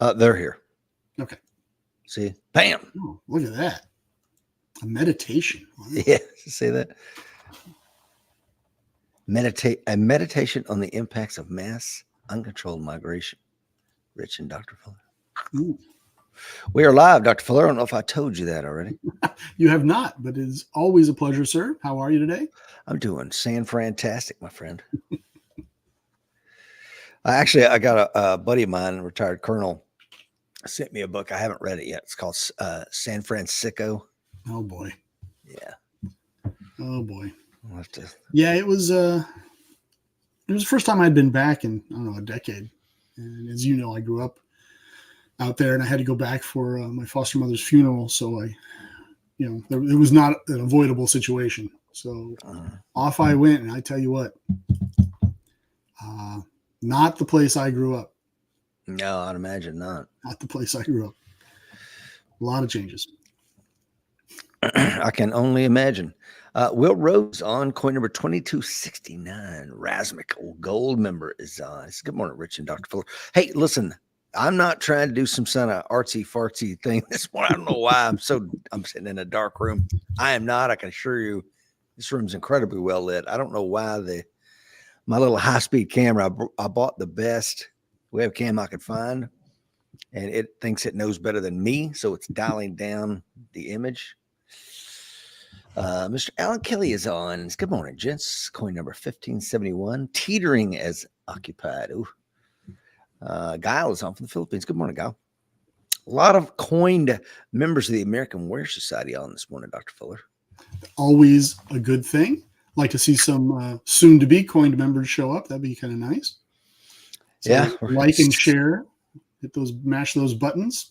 They're here. Okay. See, bam. Oh, look at that. A meditation. Wow. Yeah, see that? A meditation on the impacts of mass uncontrolled migration. Rich and Dr. Fuller. Ooh. We are live, Dr. Fuller. I don't know if I told you that already. You have not, but it is always a pleasure, sir. How are you today? I'm doing San-Frantastic, my friend. I got a buddy of mine, retired colonel, sent me a book. I haven't read it yet. It's called San Francisco. Oh boy. Yeah. Oh boy. I'll have to... Yeah, it was the first time I'd been back in, I don't know, a decade. And as you know, I grew up out there, and I had to go back for my foster mother's funeral. So it was not an avoidable situation. So off I went, and I tell you what, not the place I grew up. No, I'd imagine not. Not the place I grew up. A lot of changes. I can only imagine. Will Rose on coin number 2269. Rasmic, old gold member, is on. Good morning, Rich and Dr. Fuller. Hey, listen, I'm not trying to do some kind of artsy fartsy thing this morning. I don't know why I'm sitting in a dark room. I am not. I can assure you, this room's incredibly well lit. I don't know why my little high speed camera. I bought the best webcam I could find, and it thinks it knows better than me, so it's dialing down the image. Mr. Alan Kelly is on. Good morning, gents. Coin number 1571. Teetering as occupied. Ooh. Guile is on from the Philippines. Good morning, Guile. A lot of coined members of the American Warrior Society on this morning, Dr. Fuller. Always a good thing. Like to see some soon-to-be coined members show up. That'd be kind of nice. So yeah. Like and share. Mash those buttons.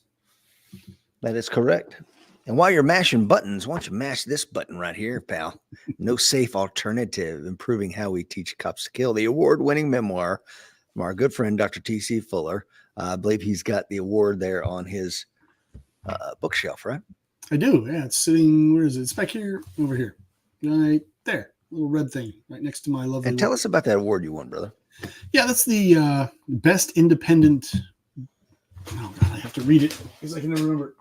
That is correct. And while you're mashing buttons, why don't you mash this button right here, pal? No Safe Alternative, Improving How We Teach Cops to Kill, the award-winning memoir from our good friend, Dr. T.C. Fuller. I believe he's got the award there on his bookshelf, right? I do. Yeah, it's sitting, where is it? It's back here, over here. Right there. Little red thing right next to my lovely. And tell us about that award you won, brother. Yeah, that's the best independent. Oh, God, I have to read it because I can never remember.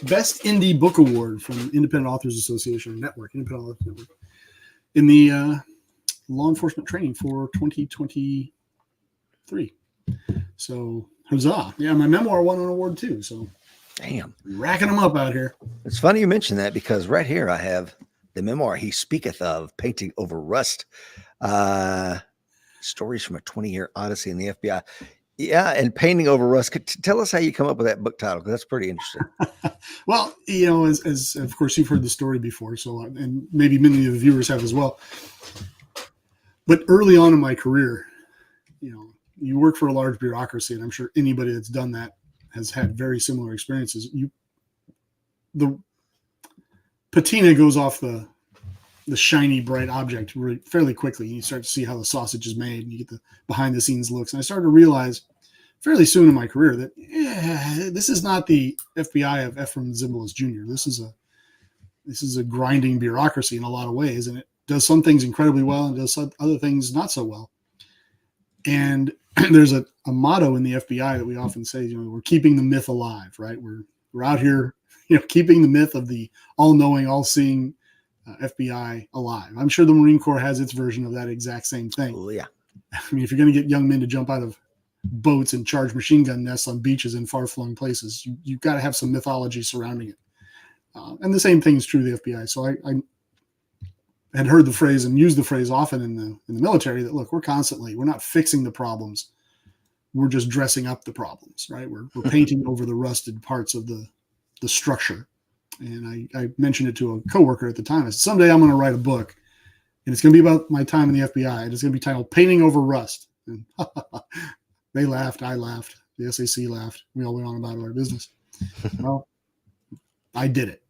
Best Indie Book Award from Independent Authors Association Network, Independent Authors Network, in the law enforcement training for 2023. So, huzzah. Yeah, my memoir won an award too. So, damn. Racking them up out here. It's funny you mention that because right here I have the memoir he speaketh of, Painting Over Rust. Stories from a 20-year odyssey in the FBI. Yeah, and Painting Over Rust. Tell us how you come up with that book title, because that's pretty interesting. Well, as of course you've heard the story before, so and maybe many of the viewers have as well. But early on in my career, you work for a large bureaucracy, and I'm sure anybody that's done that has had very similar experiences. The patina goes off the shiny, bright object fairly quickly. You start to see how the sausage is made, and you get the behind-the-scenes looks. And I started to realize fairly soon in my career that this is not the FBI of Ephraim Zimbalist Jr. This is a grinding bureaucracy in a lot of ways, and it does some things incredibly well and does other things not so well. And there's a motto in the FBI that we often say, we're keeping the myth alive, right? We're out here, keeping the myth of the all-knowing, all-seeing FBI alive. I'm sure the Marine Corps has its version of that exact same thing. Oh, yeah. I mean, if you're going to get young men to jump out of boats and charge machine gun nests on beaches in far-flung places, you've got to have some mythology surrounding it. And the same thing is true of the FBI. So I had heard the phrase and used the phrase often in the military that, look, we're not fixing the problems. We're just dressing up the problems, right? We're painting over the rusted parts of the structure. And I mentioned it to a coworker at the time. I said, someday I'm going to write a book, and it's going to be about my time in the FBI. And it's going to be titled Painting Over Rust. And they laughed. I laughed. The SAC laughed. We all went on about our business. Well, I did it.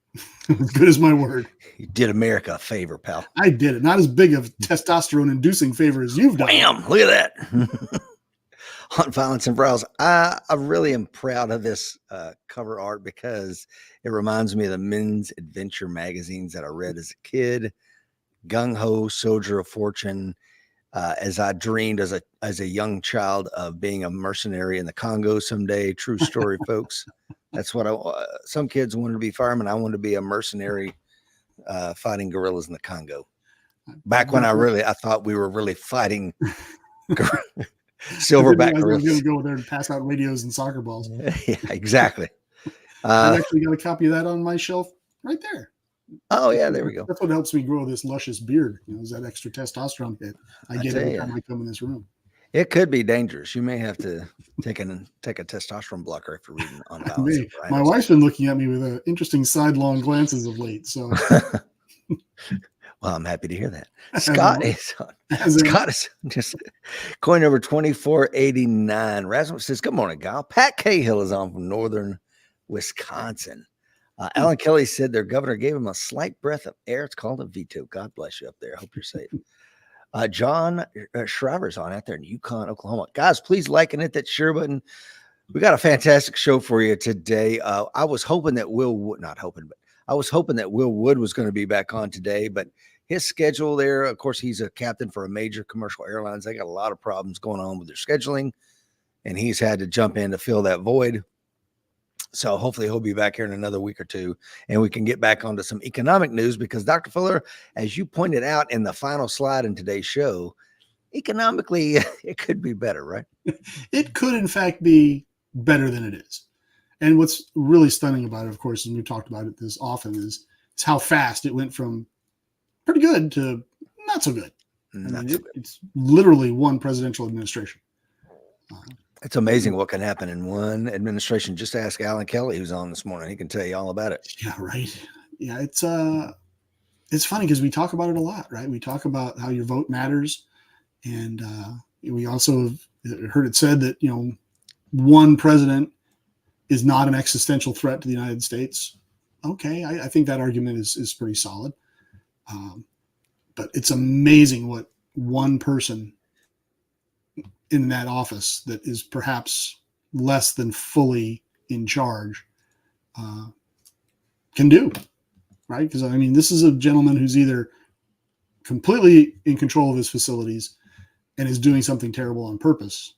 As good as my word. You did America a favor, pal. I did it. Not as big of testosterone-inducing favor as you've done. Wham! Look at that. On Violence and Browse. I really am proud of this cover art because it reminds me of the men's adventure magazines that I read as a kid. Gung Ho, Soldier of Fortune, as I dreamed as a young child of being a mercenary in the Congo someday. True story, folks. That's what some kids wanted to be firemen. I wanted to be a mercenary fighting guerrillas in the Congo. Back when I thought we were really fighting silverback I was going gorillas. to go there and pass out radios and soccer balls. Yeah, exactly. I've actually got a copy of that on my shelf right there. Oh yeah, there we go. That's what helps me grow this luscious beard. Is that extra testosterone hit I get every time I come in this room. It could be dangerous. You may have to take a testosterone blocker after reading on balance. My wife's been looking at me with interesting sidelong glances of late. So, well, I'm happy to hear that. Scott is just coin number 2489. Rasmus says, "Good morning, Gal. Pat Cahill is on from northern Wisconsin. Alan Kelly said their governor gave him a slight breath of air. It's called a veto. God bless you up there. I hope you're safe." John Shriver's on out there in Yukon, Oklahoma. Guys, please like and hit that share button. We got a fantastic show for you today. I was hoping that Will Wood was going to be back on today, but his schedule there, of course, he's a captain for a major commercial airlines. They got a lot of problems going on with their scheduling, and he's had to jump in to fill that void. So hopefully he'll be back here in another week or two, and we can get back onto some economic news because, Dr. Fuller, as you pointed out in the final slide in today's show, economically, it could be better, right? It could, in fact, be better than it is. And what's really stunning about it, of course, and we've talked about it this often, is how fast it went from pretty good to not so good. It's literally one presidential administration. It's amazing what can happen in one administration. Just ask Alan Kelly, who's on this morning. He can tell you all about it. Yeah, right. Yeah, it's funny because we talk about it a lot, right? We talk about how your vote matters. And we also heard it said that, one president is not an existential threat to the United States. Okay, I think that argument is pretty solid. But it's amazing what one person in that office that is perhaps less than fully in charge can do, right? Because, this is a gentleman who's either completely in control of his facilities and is doing something terrible on purpose,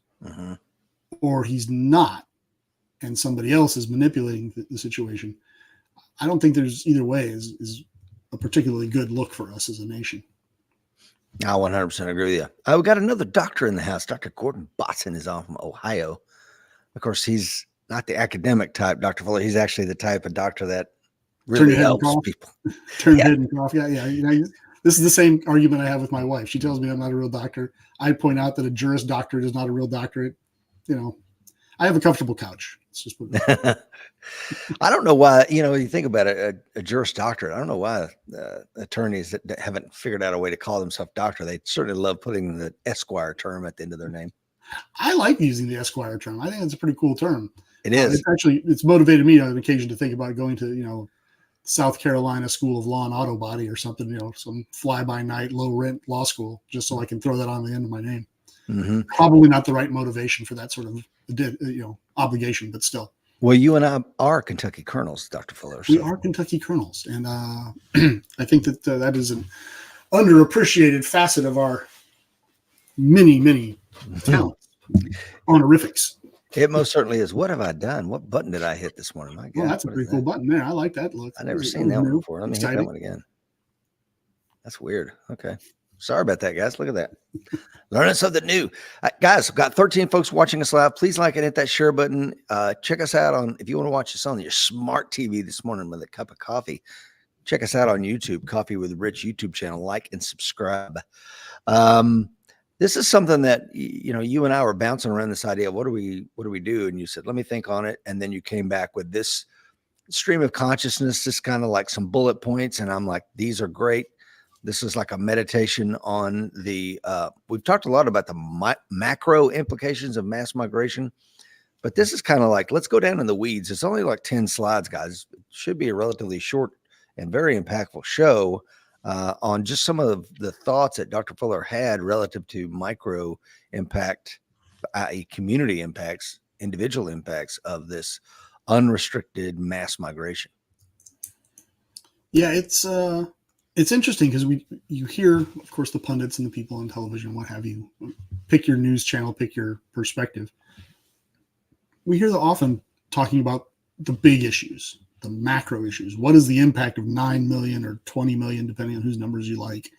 or he's not, and somebody else is manipulating the situation. I don't think there's either way is a particularly good look for us as a nation. I 100% agree with you. We got another doctor in the house. Dr. Gordon Botson is on from Ohio. Of course, he's not the academic type, Dr. Fuller. He's actually the type of doctor that really helps people. Turn your head and cough. Yeah. This is the same argument I have with my wife. She tells me I'm not a real doctor. I point out that a Juris Doctorate is not a real doctorate. I have a comfortable couch. Let's just put it I don't know why, you think about it, a Juris Doctorate. I don't know why attorneys that haven't figured out a way to call themselves doctor. They certainly love putting the Esquire term at the end of their name. I like using the Esquire term. I think it's a pretty cool term. It is. It's motivated me on occasion to think about going to, South Carolina School of Law and Auto Body or something, some fly-by-night, low-rent law school, just so I can throw that on the end of my name. Mm-hmm. Probably not the right motivation for that sort of, obligation, but still. Well, you and I are Kentucky Colonels, Dr. Fuller. So. We are Kentucky Colonels, and I think that that is an underappreciated facet of our many, many talents, honorifics. It most certainly is. What have I done? What button did I hit this morning? My God, well, that's a pretty cool button there. I like that look. I've never seen that one before. Let me hit that one again. That's weird. Okay. Sorry about that, guys. Look at that. Learning something new. Guys, I've got 13 folks watching us live. Please like and hit that share button. Check us out if you want to watch us on your smart TV this morning with a cup of coffee. Check us out on YouTube, Coffee with Rich YouTube channel. Like and subscribe. This is something that, you and I were bouncing around this idea. What do we do? And you said, let me think on it. And then you came back with this stream of consciousness, just kind of like some bullet points. And I'm like, these are great. This is like a meditation on we've talked a lot about the macro implications of mass migration, but this is kind of like, let's go down in the weeds. It's only like 10 slides, guys. It should be a relatively short and very impactful show on just some of the thoughts that Dr. Fuller had relative to micro impact, i.e. community impacts, individual impacts of this unrestricted mass migration. Yeah, it's it's interesting because you hear, of course, the pundits and the people on television, what have you, pick your news channel, pick your perspective. We hear them often talking about the big issues, the macro issues. What is the impact of 9 million or 20 million, depending on whose numbers you like,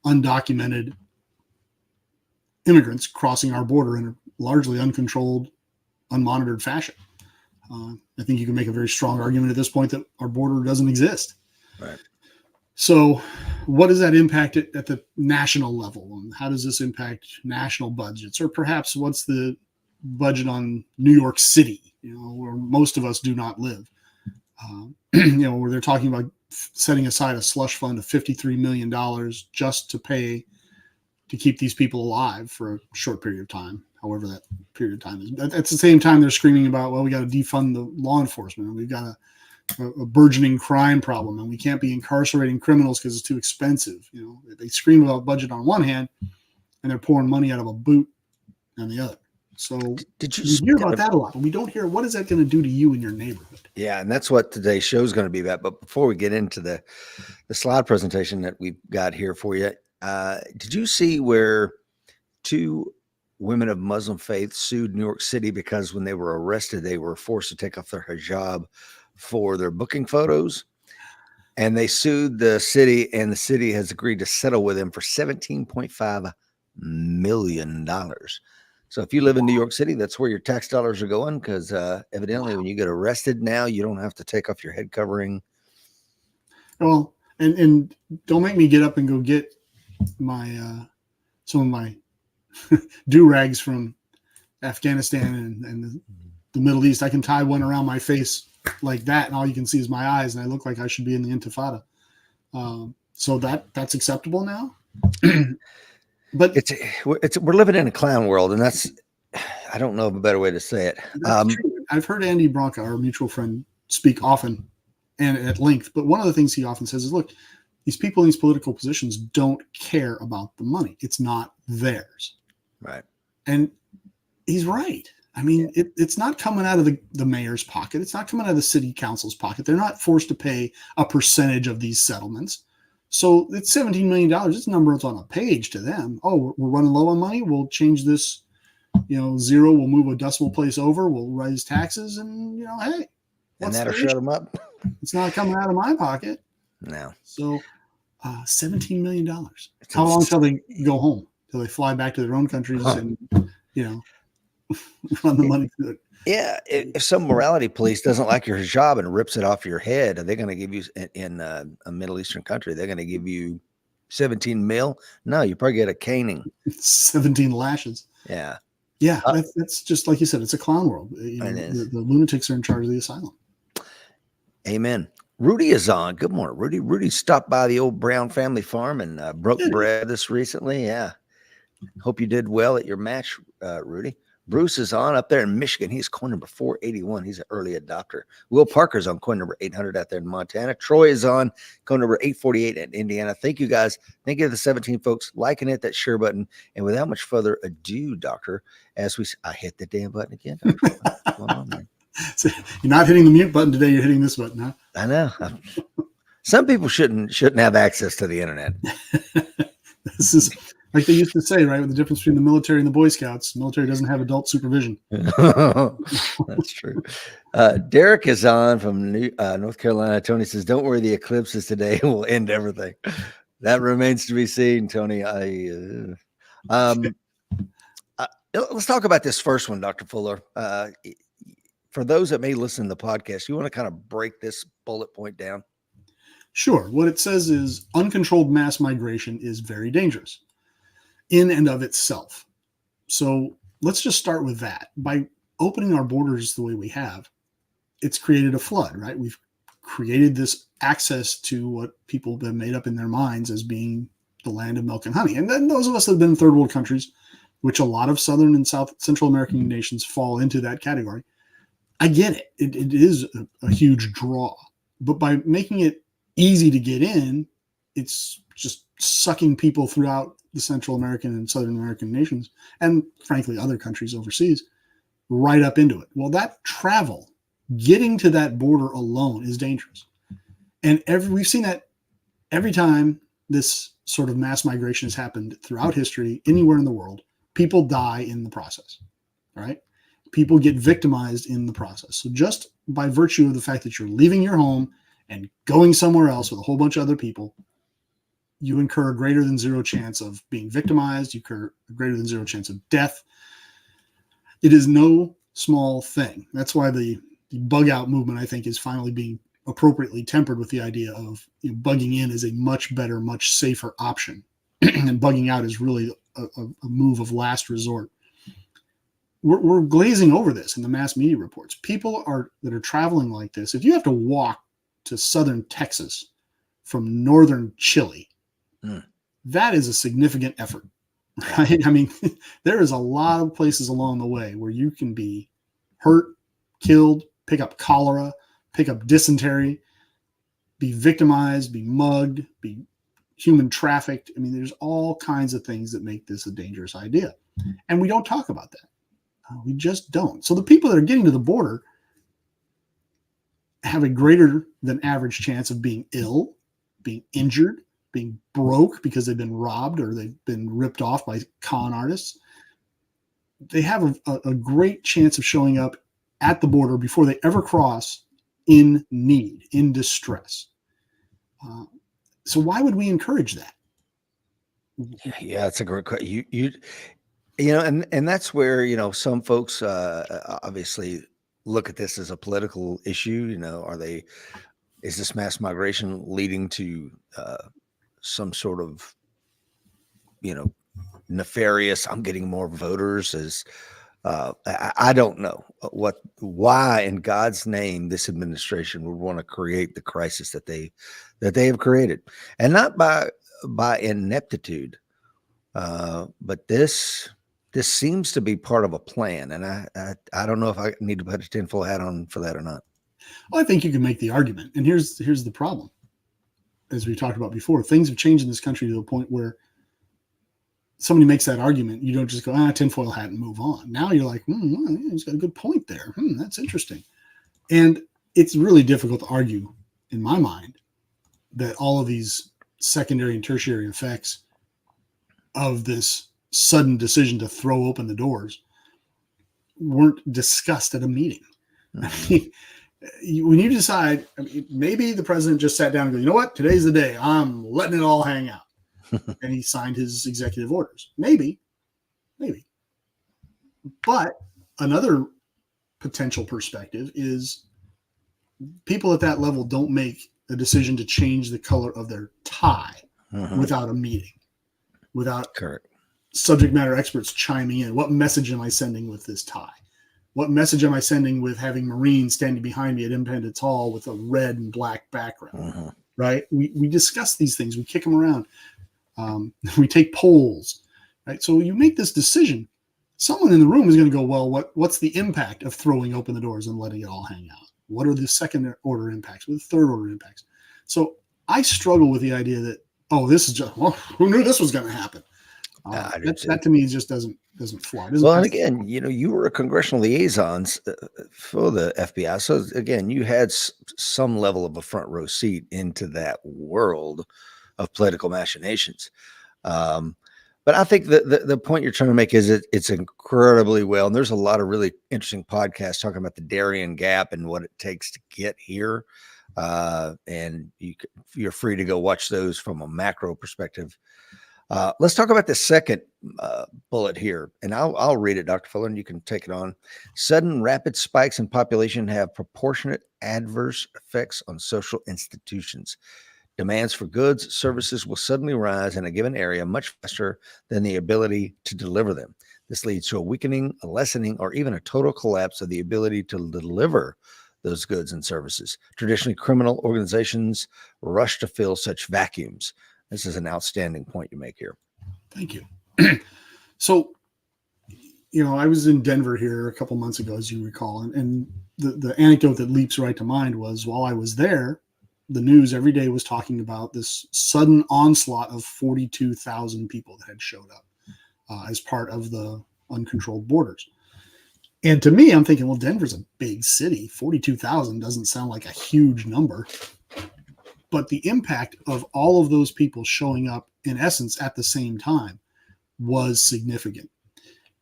undocumented immigrants crossing our border in a largely uncontrolled, unmonitored fashion? I think you can make a very strong argument at this point that our border doesn't exist. Right. So what does that impact at the national level? And how does this impact national budgets? Or perhaps what's the budget on New York City, where most of us do not live? Where they're talking about setting aside a slush fund of $53 million just to pay to keep these people alive for a short period of time, however that period of time is. But at the same time, they're screaming about, well, we got to defund the law enforcement, and we've got a burgeoning crime problem, and we can't be incarcerating criminals because it's too expensive. They scream about budget on one hand, and they're pouring money out of a boot on the other. So did you hear about that a lot, but we don't hear what is that going to do to you in your neighborhood. Yeah, and that's what today's show is going to be about. But before we get into the slide presentation that we've got here for you, did you see where 2 women of Muslim faith sued New York City because when they were arrested, they were forced to take off their hijab for their booking photos? And they sued the city, and the city has agreed to settle with them for $17.5 million. So if you live in New York City, that's where your tax dollars are going, because evidently when you get arrested now, you don't have to take off your head covering. Well, and don't make me get up and go get my some of my do-rags from Afghanistan and the Middle East. I can tie one around my face like that, and all you can see is my eyes, and I look like I should be in the Intifada. So that's acceptable now. But we're living in a clown world, and I don't know of a better way to say it. That's true. I've heard Andy Bronca, our mutual friend, speak often and at length. But one of the things he often says is, look, these people in these political positions don't care about the money. It's not theirs. Right. And he's right. I mean, it's not coming out of the mayor's pocket. It's not coming out of the city council's pocket. They're not forced to pay a percentage of these settlements. So it's $17 million. It's a number that's on a page to them. Oh, we're running low on money. We'll change this, 0. We'll move a decimal place over. We'll raise taxes, and hey, and that'll shut them up. It's not coming out of my pocket. No. So, $17 million. How long till they go home? Till they fly back to their own countries and run the money through it. Yeah, if some morality police doesn't like your hijab and rips it off your head, are they going to give you in a Middle Eastern country? They're going to give you 17 mil? No, you probably get a caning. 17 lashes. Yeah, yeah. That's just like you said. It's a clown world. The lunatics are in charge of the asylum. Amen. Rudy is on. Good morning, Rudy. Rudy stopped by the old Brown family farm and broke bread this recently. Yeah. Hope you did well at your match, Rudy. Bruce is on up there in Michigan. He's coin number 481. He's an early adopter. Will Parker's on coin number 800 out there in Montana. Troy is on coin number 848 in Indiana. Thank you, guys. Thank you to the 17 folks liking it, that share button. And without much further ado, Doctor, I hit the damn button again. What's going on, man? So you're not hitting the mute button today. You're hitting this button, huh? I know. Some people shouldn't have access to the internet. This is like they used to say, right? With the difference between the military and the Boy Scouts, the military doesn't have adult supervision. That's true. Derek is on from North Carolina. Tony says, "Don't worry, the eclipses today will end everything." That remains to be seen, Tony. Let's talk about this first one, Dr. Fuller. For those that may listen to the podcast, you want to kind of break this bullet point down? Sure. What it says is uncontrolled mass migration is very dangerous in and of itself. So let's just start with that. By opening our borders the way we have, it's created a flood, right? We've created this access to what people have made up in their minds as being the land of milk and honey. And then those of us that have been in third world countries, which a lot of Southern and South Central American nations fall into that category, I get it. It is a huge draw. But by making it easy to get in, it's just sucking people throughout the Central American and Southern American nations, and frankly, other countries overseas, right up into it. Well, that travel, getting to that border alone is dangerous. And we've seen that Every time this sort of mass migration has happened throughout history, anywhere in the world, people die in the process, right? People get victimized in the process. So just by virtue of the fact that you're leaving your home and going somewhere else with a whole bunch of other people, you incur a greater than zero chance of being victimized. You incur a greater than zero chance of death. It is no small thing. That's why the bug out movement, I think, is finally being appropriately tempered with the idea of bugging in is a much better, much safer option. And bugging out is really a move of last resort. We're glazing over this in the mass media reports. People that are traveling like this, if you have to walk to southern Texas from northern Chile, that is a significant effort, right? I mean, there is a lot of places along the way where you can be hurt, killed, pick up cholera, pick up dysentery, be victimized, be mugged, be human trafficked. I mean, there's all kinds of things that make this a dangerous idea. And we don't talk about that. We just don't. So the people that are getting to the border have a greater than average chance of being ill, being injured, being broke because they've been robbed or they've been ripped off by con artists. They have a great chance of showing up at the border before they ever cross in need, in distress. So why would we encourage that? Yeah, that's a great question. And that's where, some folks obviously look at this as a political issue. Is this mass migration leading to some sort of, nefarious, I'm getting more voters I don't know why in God's name this administration would want to create the crisis that they have created, and not by ineptitude, but this seems to be part of a plan, and I don't know if I need to put a tinfoil hat on for that or not. Well, I think you can make the argument, and here's the problem. As we talked about before, things have changed in this country to the point where somebody makes that argument, you don't just go, tinfoil hat and move on. Now you're like, he's got a good point there. That's interesting. And it's really difficult to argue, in my mind, that all of these secondary and tertiary effects of this sudden decision to throw open the doors weren't discussed at a meeting. I mean, when you decide, maybe the president just sat down and go, you know what, today's the day. I'm letting it all hang out. And he signed his executive orders. Maybe. But another potential perspective is people at that level don't make a decision to change the color of their tie without a meeting, without subject matter experts chiming in. What message am I sending with this tie? What message am I sending with having Marines standing behind me at Independence Hall with a red and black background? Right? We discuss these things. We kick them around. We take polls, right? So you make this decision. Someone in the room is going to go, well, what's the impact of throwing open the doors and letting it all hang out? What are the second order impacts? What are the third order impacts? So I struggle with the idea that, this is just, who knew this was going to happen? That to me just doesn't fly. And again, you were a congressional liaison for the FBI. So again, you had some level of a front row seat into that world of political machinations. But I think the point you're trying to make is it's incredibly well. And there's a lot of really interesting podcasts talking about the Darien Gap and what it takes to get here. And you're free to go watch those from a macro perspective. Let's talk about the second bullet here, and I'll read it, Dr. Fuller, and you can take it on. Sudden rapid spikes in population have proportionate adverse effects on social institutions. Demands for goods, services will suddenly rise in a given area much faster than the ability to deliver them. This leads to a weakening, a lessening, or even a total collapse of the ability to deliver those goods and services. Traditionally, criminal organizations rush to fill such vacuums. This is an outstanding point you make here. Thank you. So, I was in Denver here a couple months ago, as you recall, and the anecdote that leaps right to mind was while I was there, the news every day was talking about this sudden onslaught of 42,000 people that had showed up as part of the uncontrolled borders. And to me, I'm thinking, well, Denver's a big city. 42,000 doesn't sound like a huge number. But the impact of all of those people showing up, in essence, at the same time was significant.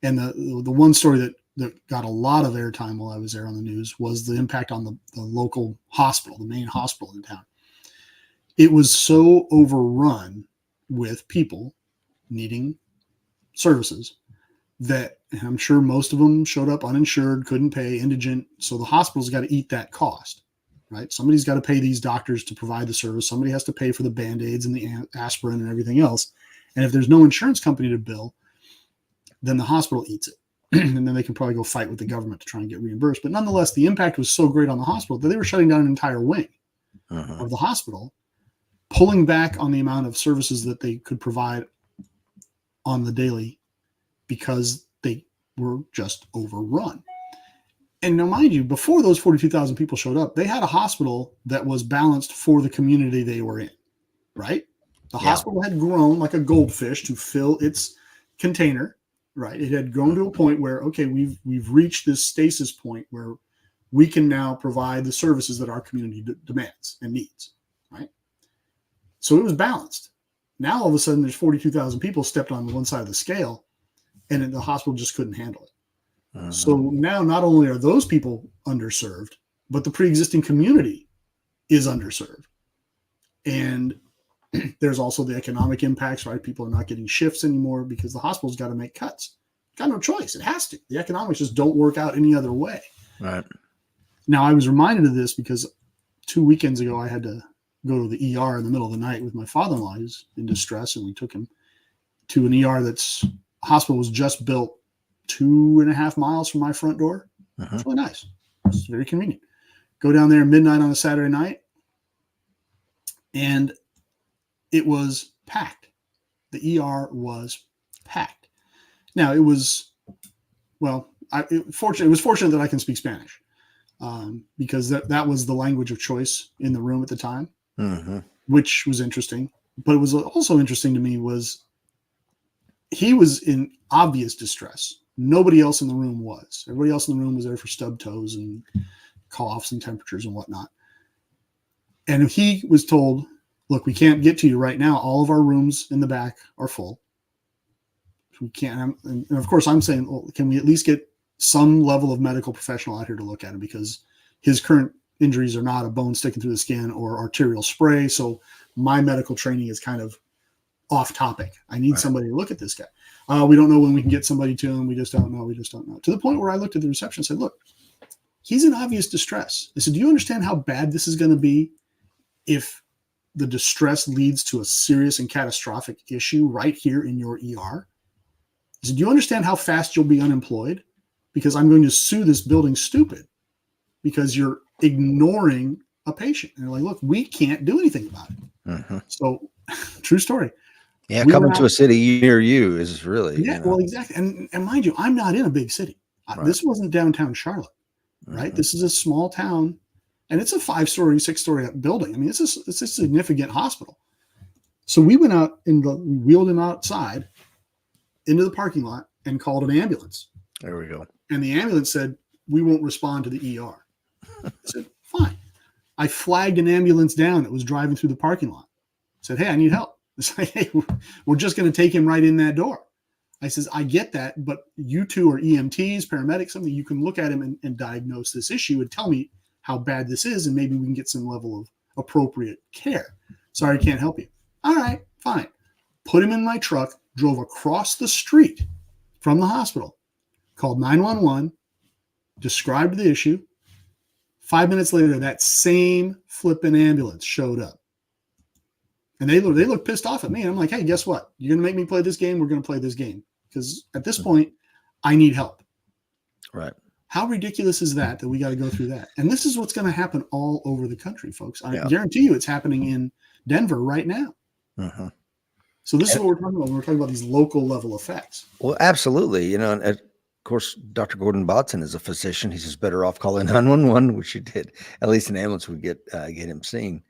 And the one story that got a lot of airtime while I was there on the news was the impact on the local hospital, the main hospital in town. It was so overrun with people needing services that, and I'm sure most of them showed up uninsured, couldn't pay, indigent. So the hospital's got to eat that cost, right? Somebody's got to pay these doctors to provide the service. Somebody has to pay for the Band-Aids and the aspirin and everything else. And if there's no insurance company to bill, then the hospital eats it. And then they can probably go fight with the government to try and get reimbursed. But nonetheless, the impact was so great on the hospital that they were shutting down an entire wing of the hospital, pulling back on the amount of services that they could provide on the daily because they were just overrun. And now, mind you, before those 42,000 people showed up, they had a hospital that was balanced for the community they were in, right? The hospital had grown like a goldfish to fill its container, right? It had grown to a point where, okay, we've reached this stasis point where we can now provide the services that our community demands and needs, right? So it was balanced. Now, all of a sudden, there's 42,000 people stepped on one side of the scale, and the hospital just couldn't handle it. So now not only are those people underserved, but the pre-existing community is underserved. And there's also the economic impacts, right? People are not getting shifts anymore because the hospital's got to make cuts. Got no choice. It has to. The economics just don't work out any other way. Right. Now, I was reminded of this because 2 weekends ago, I had to go to the ER in the middle of the night with my father-in-law who's in distress, and we took him to an ER hospital was just built 2.5 miles from my front door. It's really nice. It's very convenient. Go down there at midnight on a Saturday night, and it was packed. The ER was packed. Now, it was, well, it was fortunate that I can speak Spanish because that was the language of choice in the room at the time, which was interesting. But it was also interesting to me was he was in obvious distress. Nobody else in the room was. Everybody else in the room was there for stub toes and coughs and temperatures and whatnot. And he was told, look, we can't get to you right now. All of our rooms in the back are full. We can't. And of course, I'm saying, well, can we at least get some level of medical professional out here to look at him because his current injuries are not a bone sticking through the skin or arterial spray. So my medical training is kind of off topic. I need somebody to look at this guy. We don't know when we can get somebody to him. We just don't know. To the point where I looked at the reception and said, look, he's in obvious distress. I said, do you understand how bad this is going to be if the distress leads to a serious and catastrophic issue right here in your ER? I said, do you understand how fast you'll be unemployed? Because I'm going to sue this building stupid because you're ignoring a patient. And they're like, look, we can't do anything about it. So true story. Yeah, coming to a city near you is really well, exactly. And mind you, I'm not in a big city. This wasn't downtown Charlotte, right? This is a small town, and it's a 5-story, 6-story building. I mean, it's a significant hospital. So we went out we wheeled him outside into the parking lot and called an ambulance. There we go. And the ambulance said, we won't respond to the ER. I said, fine. I flagged an ambulance down that was driving through the parking lot. I said, hey, I need help. It's like, hey, we're just going to take him right in that door. I says, I get that, but you two are EMTs, paramedics, something you can look at him and diagnose this issue and tell me how bad this is, and maybe we can get some level of appropriate care. Sorry, I can't help you. All right, fine. Put him in my truck, drove across the street from the hospital, called 911, described the issue. 5 minutes later, that same flipping ambulance showed up. And they look pissed off at me. And I'm like, hey, guess what? You're going to make me play this game? We're going to play this game. Because at this point, I need help. Right. How ridiculous is that we got to go through that? And this is what's going to happen all over the country, folks. I guarantee you it's happening in Denver right now. So this is what we're talking about when we're talking about these local level effects. Well, absolutely. And of course, Dr. Gordon Botson is a physician. He's just better off calling 911, which he did. At least an ambulance would get him seen.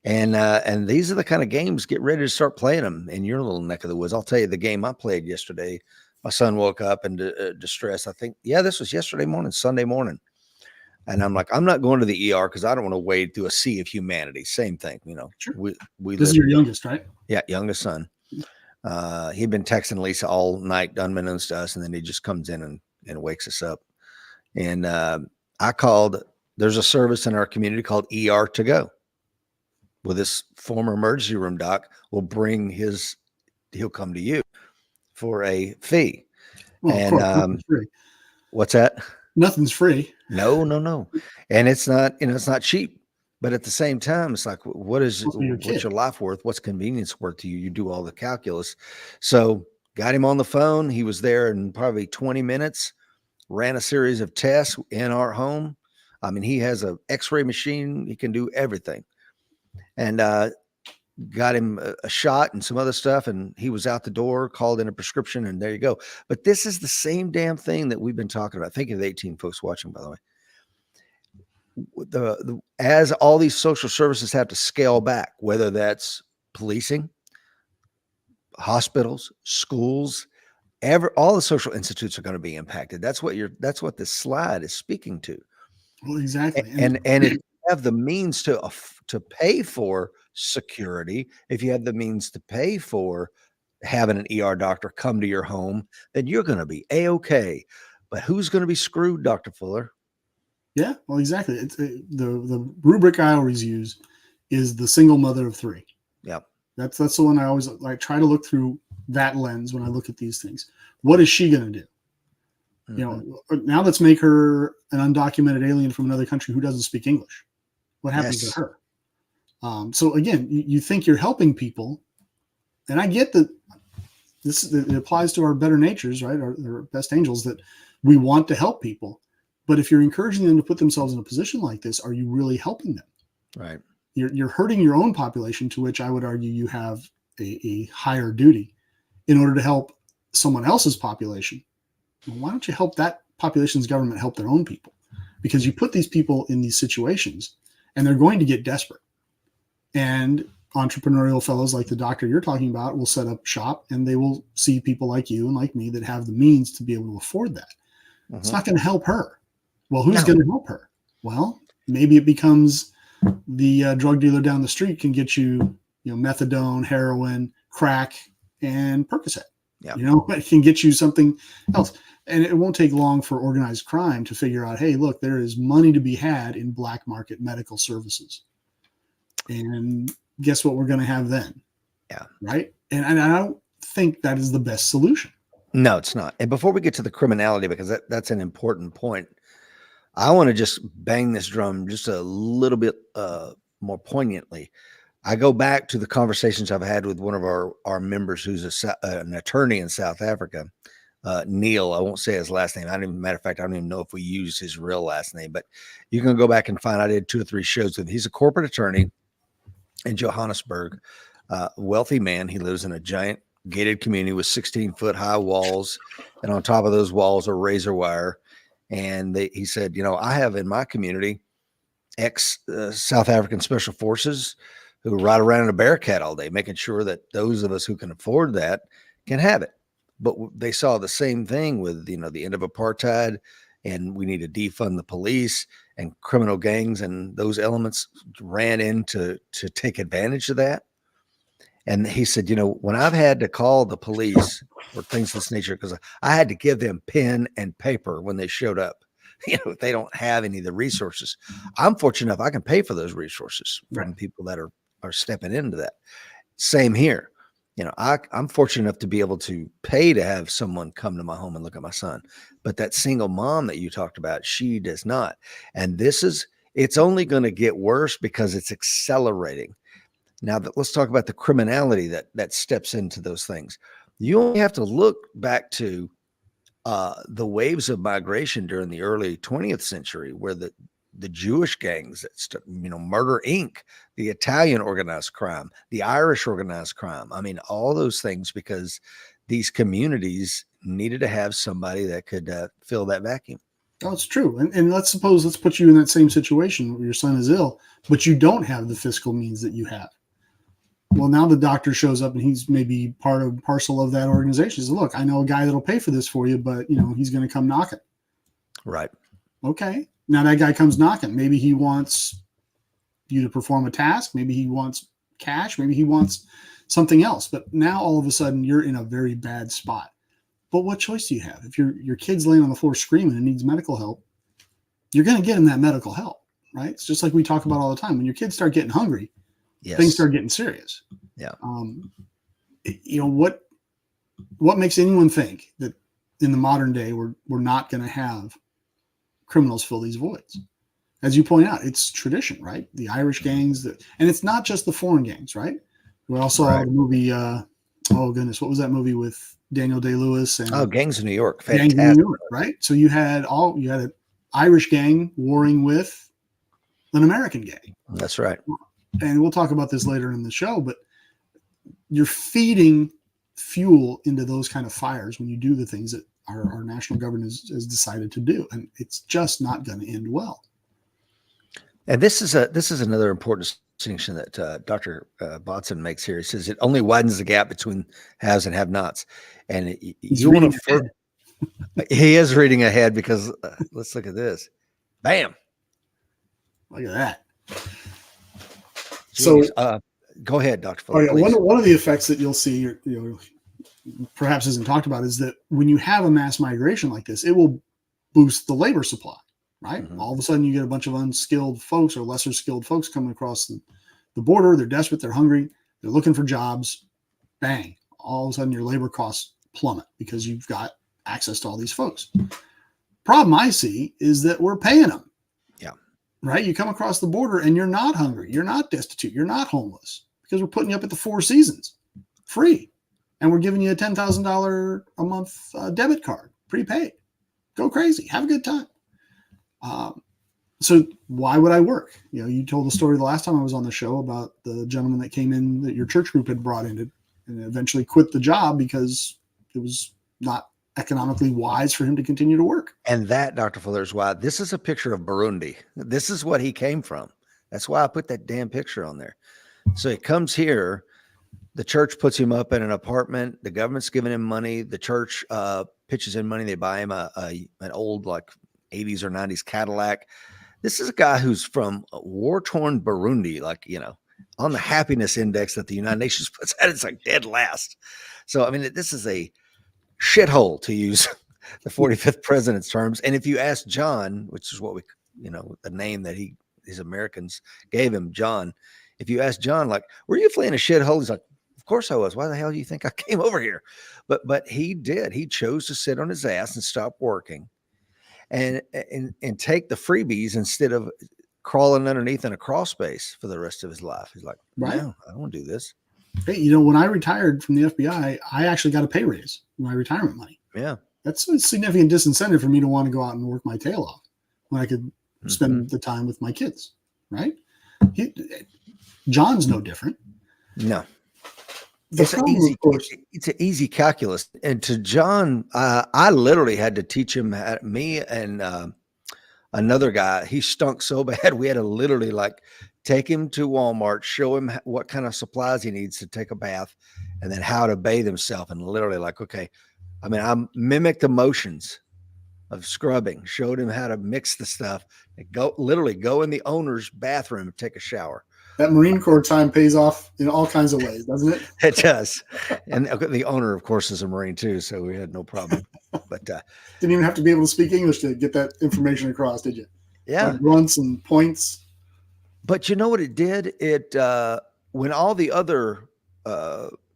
And these are the kind of games, get ready to start playing them in your little neck of the woods. I'll tell you the game I played yesterday. My son woke up in distress. I think, this was yesterday morning, Sunday morning. And I'm like, I'm not going to the ER because I don't want to wade through a sea of humanity. Same thing, you know. Sure. We This live, is your youngest, right? yeah, youngest son. He'd been texting Lisa all night, unbeknownst to us, and then he just comes in and wakes us up. And I called. There's a service in our community called ER to go. Well, this former emergency room doc will bring he'll come to you for a fee. Well, of And course, nothing's free. what's that? Nothing's free. No. And it's not, it's not cheap. But at the same time, it's like, what's your life worth? What's convenience worth to you? You do all the calculus. So got him on the phone. He was there in probably 20 minutes, ran a series of tests in our home. I mean, he has an x-ray machine. He can do everything. And got him a shot and some other stuff, and he was out the door, called in a prescription, and there you go. But this is the same damn thing that we've been talking about. Thank you to the 18 folks watching, by the way. As all these social services have to scale back, whether that's policing, hospitals, schools, all the social institutes are going to be impacted. That's what this slide is speaking to. Well, exactly. And if you have the means to pay for security, if you have the means to pay for having an ER doctor come to your home, then you're going to be A-okay. But who's going to be screwed, Dr. Fuller? Yeah, well, exactly. It's the rubric I always use is the single mother of three. Yep. That's the one I try to look through that lens when I look at these things. What is she going to do? Mm-hmm. You know, now let's make her an undocumented alien from another country who doesn't speak English. What happens to her? So again, you think you're helping people, and I get that it applies to our better natures, right? Our best angels, that we want to help people. But if you're encouraging them to put themselves in a position like this, are you really helping them? Right. You're hurting your own population, to which I would argue you have a higher duty in order to help someone else's population. Well, why don't you help that population's government help their own people? Because you put these people in these situations and they're going to get desperate. And entrepreneurial fellows like the doctor you're talking about will set up shop, and they will see people like you and like me that have the means to be able to afford that. Mm-hmm. It's not going to help her. Well, who's going to help her? Well, maybe it becomes the drug dealer down the street can get you, methadone, heroin, crack, and Percocet. Yeah. It can get you something else. And it won't take long for organized crime to figure out, hey, look, there is money to be had in black market medical services. And guess what we're going to have then? Yeah. Right. And I don't think that is the best solution. No, it's not. And before we get to the criminality, because that's an important point, I want to just bang this drum just a little bit more poignantly. I go back to the conversations I've had with one of our members who's an attorney in South Africa, Neil. I won't say his last name. Matter of fact, I don't even know if we use his real last name, but you can go back and find. I did 2 or 3 shows with him. He's a corporate attorney in Johannesburg, wealthy man. He lives in a giant gated community with 16-foot high walls, and on top of those walls are razor wire. And he said, I have in my community South African special forces who ride around in a Bearcat all day, making sure that those of us who can afford that can have it. But they saw the same thing with, the end of apartheid, and we need to defund the police, and criminal gangs and those elements ran in to take advantage of that. And he said, when I've had to call the police or things of this nature, because I had to give them pen and paper when they showed up, they don't have any of the resources. I'm fortunate enough I can pay for those resources from people that are stepping into that. Same here. I'm fortunate enough to be able to pay to have someone come to my home and look at my son. But that single mom that you talked about, she does not. And it's only going to get worse because it's accelerating. Now, let's talk about the criminality that steps into those things. You only have to look back to the waves of migration during the early 20th century, where the Jewish gangs, Murder Inc., the Italian organized crime, the Irish organized crime. I mean, all those things, because these communities needed to have somebody that could fill that vacuum. Oh, it's true. And let's put you in that same situation where your son is ill, but you don't have the fiscal means that you have. Well, now the doctor shows up and he's maybe part and parcel of that organization. He says, look, I know a guy that'll pay for this for you, but he's going to come knocking. Right. Okay. Now that guy comes knocking. Maybe he wants you to perform a task. Maybe he wants cash. Maybe he wants something else. But now all of a sudden you're in a very bad spot. But what choice do you have? If your kid's laying on the floor screaming and needs medical help, you're going to get him that medical help, right? It's just like we talk about all the time. When your kids start getting hungry, things start getting serious. Yeah. What makes anyone think that in the modern day we're not going to have criminals fill these voids? As you point out, it's tradition, right? The Irish gangs, and it's not just the foreign gangs, right? We also saw the movie. Oh goodness, what was that movie with Daniel Day-Lewis and Gangs of New York? Fantastic. Gangs of New York, right? So you had an Irish gang warring with an American gang. That's right. And we'll talk about this later in the show, but you're feeding fuel into those kind of fires when you do the things that our national government has decided to do, and it's just not going to end well. And this is another important distinction that Dr. Bodson makes here. He says it only widens the gap between haves and have-nots. And you want to he is reading ahead because let's look at this. Bam! Look at that. Jeez. So go ahead, Dr. Fuller. One of the effects that you'll see, perhaps isn't talked about, is that when you have a mass migration like this, it will boost the labor supply. Right. Mm-hmm. All of a sudden you get a bunch of unskilled folks or lesser skilled folks coming across the border. They're desperate. They're hungry. They're looking for jobs. Bang. All of a sudden your labor costs plummet because you've got access to all these folks. Problem I see is that we're paying them. Yeah. Right. You come across the border and you're not hungry. You're not destitute. You're not homeless because we're putting you up at the Four Seasons free. And we're giving you a $10,000 a month debit card, prepaid. Go crazy. Have a good time. So why would I work? You told the story the last time I was on the show about the gentleman that came in that your church group had brought in and eventually quit the job because it was not economically wise for him to continue to work. And that, Dr. Fuller, is why this is a picture of Burundi. This is what he came from. That's why I put that damn picture on there. So he comes here. The church puts him up in an apartment. The government's giving him money. The church pitches in money. They buy him an old 80s or 90s Cadillac. This is a guy who's from war-torn Burundi, on the happiness index that the United Nations puts out, it's like dead last. So, I mean, this is a shithole, to use the 45th president's terms. And if you ask John, which is what the name that these Americans gave him, John, if you ask John, were you fleeing a shithole? He's like, of course I was. Why the hell do you think I came over here? But he did. He chose to sit on his ass and stop working. And take the freebies instead of crawling underneath in a crawl space for the rest of his life. He's like, no, I don't want to do this. Hey, when I retired from the FBI, I actually got a pay raise in my retirement money. Yeah. That's a significant disincentive for me to want to go out and work my tail off when I could spend the time with my kids, right? John's no different. No. It's an easy calculus. And to John, I literally had to teach him, me and another guy, he stunk so bad. We had to literally take him to Walmart, show him what kind of supplies he needs to take a bath, and then how to bathe himself. And literally okay, I mimicked the motions of scrubbing, showed him how to mix the stuff, and go in the owner's bathroom and take a shower. That Marine Corps time pays off in all kinds of ways, doesn't it? It does. And the owner, of course, is a Marine too, so we had no problem. But didn't even have to be able to speak English to get that information across, did you? Yeah. Grunts and points. But you know what it did? It when all the other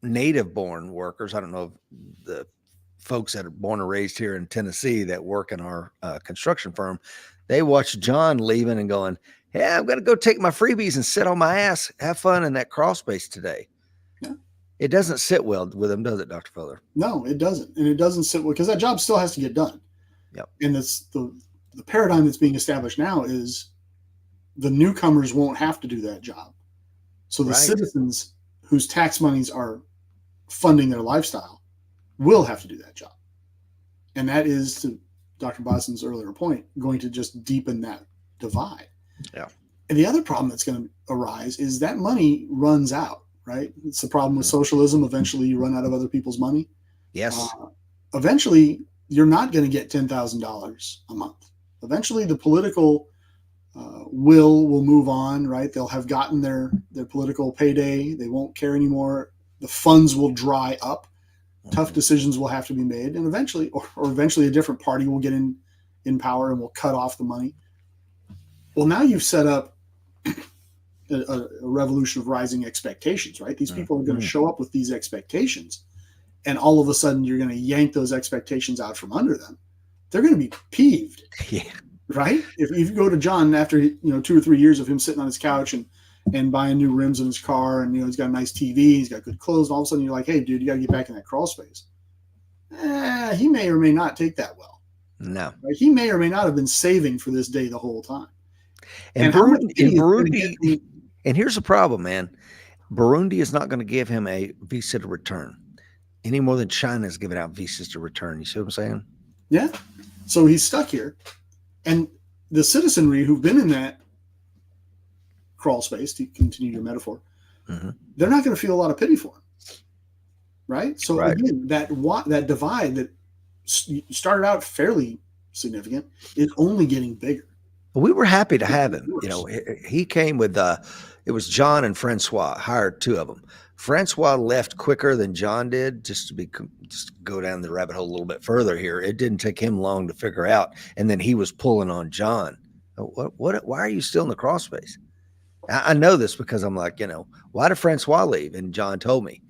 native-born workers, I don't know, the folks that are born and raised here in Tennessee that work in our construction firm, they watched John leaving and going, yeah, I'm going to go take my freebies and sit on my ass, have fun in that crawl space today. Yeah. It doesn't sit well with them, does it, Dr. Fuller? No, it doesn't. And it doesn't sit well because that job still has to get done. Yep. And the paradigm that's being established now is the newcomers won't have to do that job. So the citizens whose tax monies are funding their lifestyle will have to do that job. And that is, to Dr. Bodson's earlier point, going to just deepen that divide. Yeah. And the other problem that's going to arise is that money runs out, right? It's the problem with socialism. Eventually you run out of other people's money. Yes. Eventually you're not going to get $10,000 a month. Eventually the political will move on, right? They'll have gotten their political payday. They won't care anymore. The funds will dry up. Tough decisions will have to be made, and eventually, or eventually, a different party will get in power and will cut off the money. Well, now you've set up a revolution of rising expectations, right? These people are going to show up with these expectations, and all of a sudden, you're going to yank those expectations out from under them. They're going to be peeved, right? If you go to John after 2 or 3 years of him sitting on his couch and buying new rims in his car, and he's got a nice TV, he's got good clothes, and all of a sudden you're like, hey, dude, you got to get back in that crawl space. He may or may not take that well. No, right? He may or may not have been saving for this day the whole time. And Burundi, and here's the problem, man. Burundi is not going to give him a visa to return any more than China is giving out visas to return. You see what I'm saying? Yeah. So he's stuck here, and the citizenry who've been in that crawl space, to continue your metaphor, they're not going to feel a lot of pity for him, right? So again, that divide that started out fairly significant is only getting bigger. We were happy to have him. He came with it was John and Francois, hired 2 of them. Francois left quicker than John did, just to go down the rabbit hole a little bit further here. It didn't take him long to figure out, and then he was pulling on John. What? Why are you still in the crawl space? I know this because I'm like, why did Francois leave? And John told me,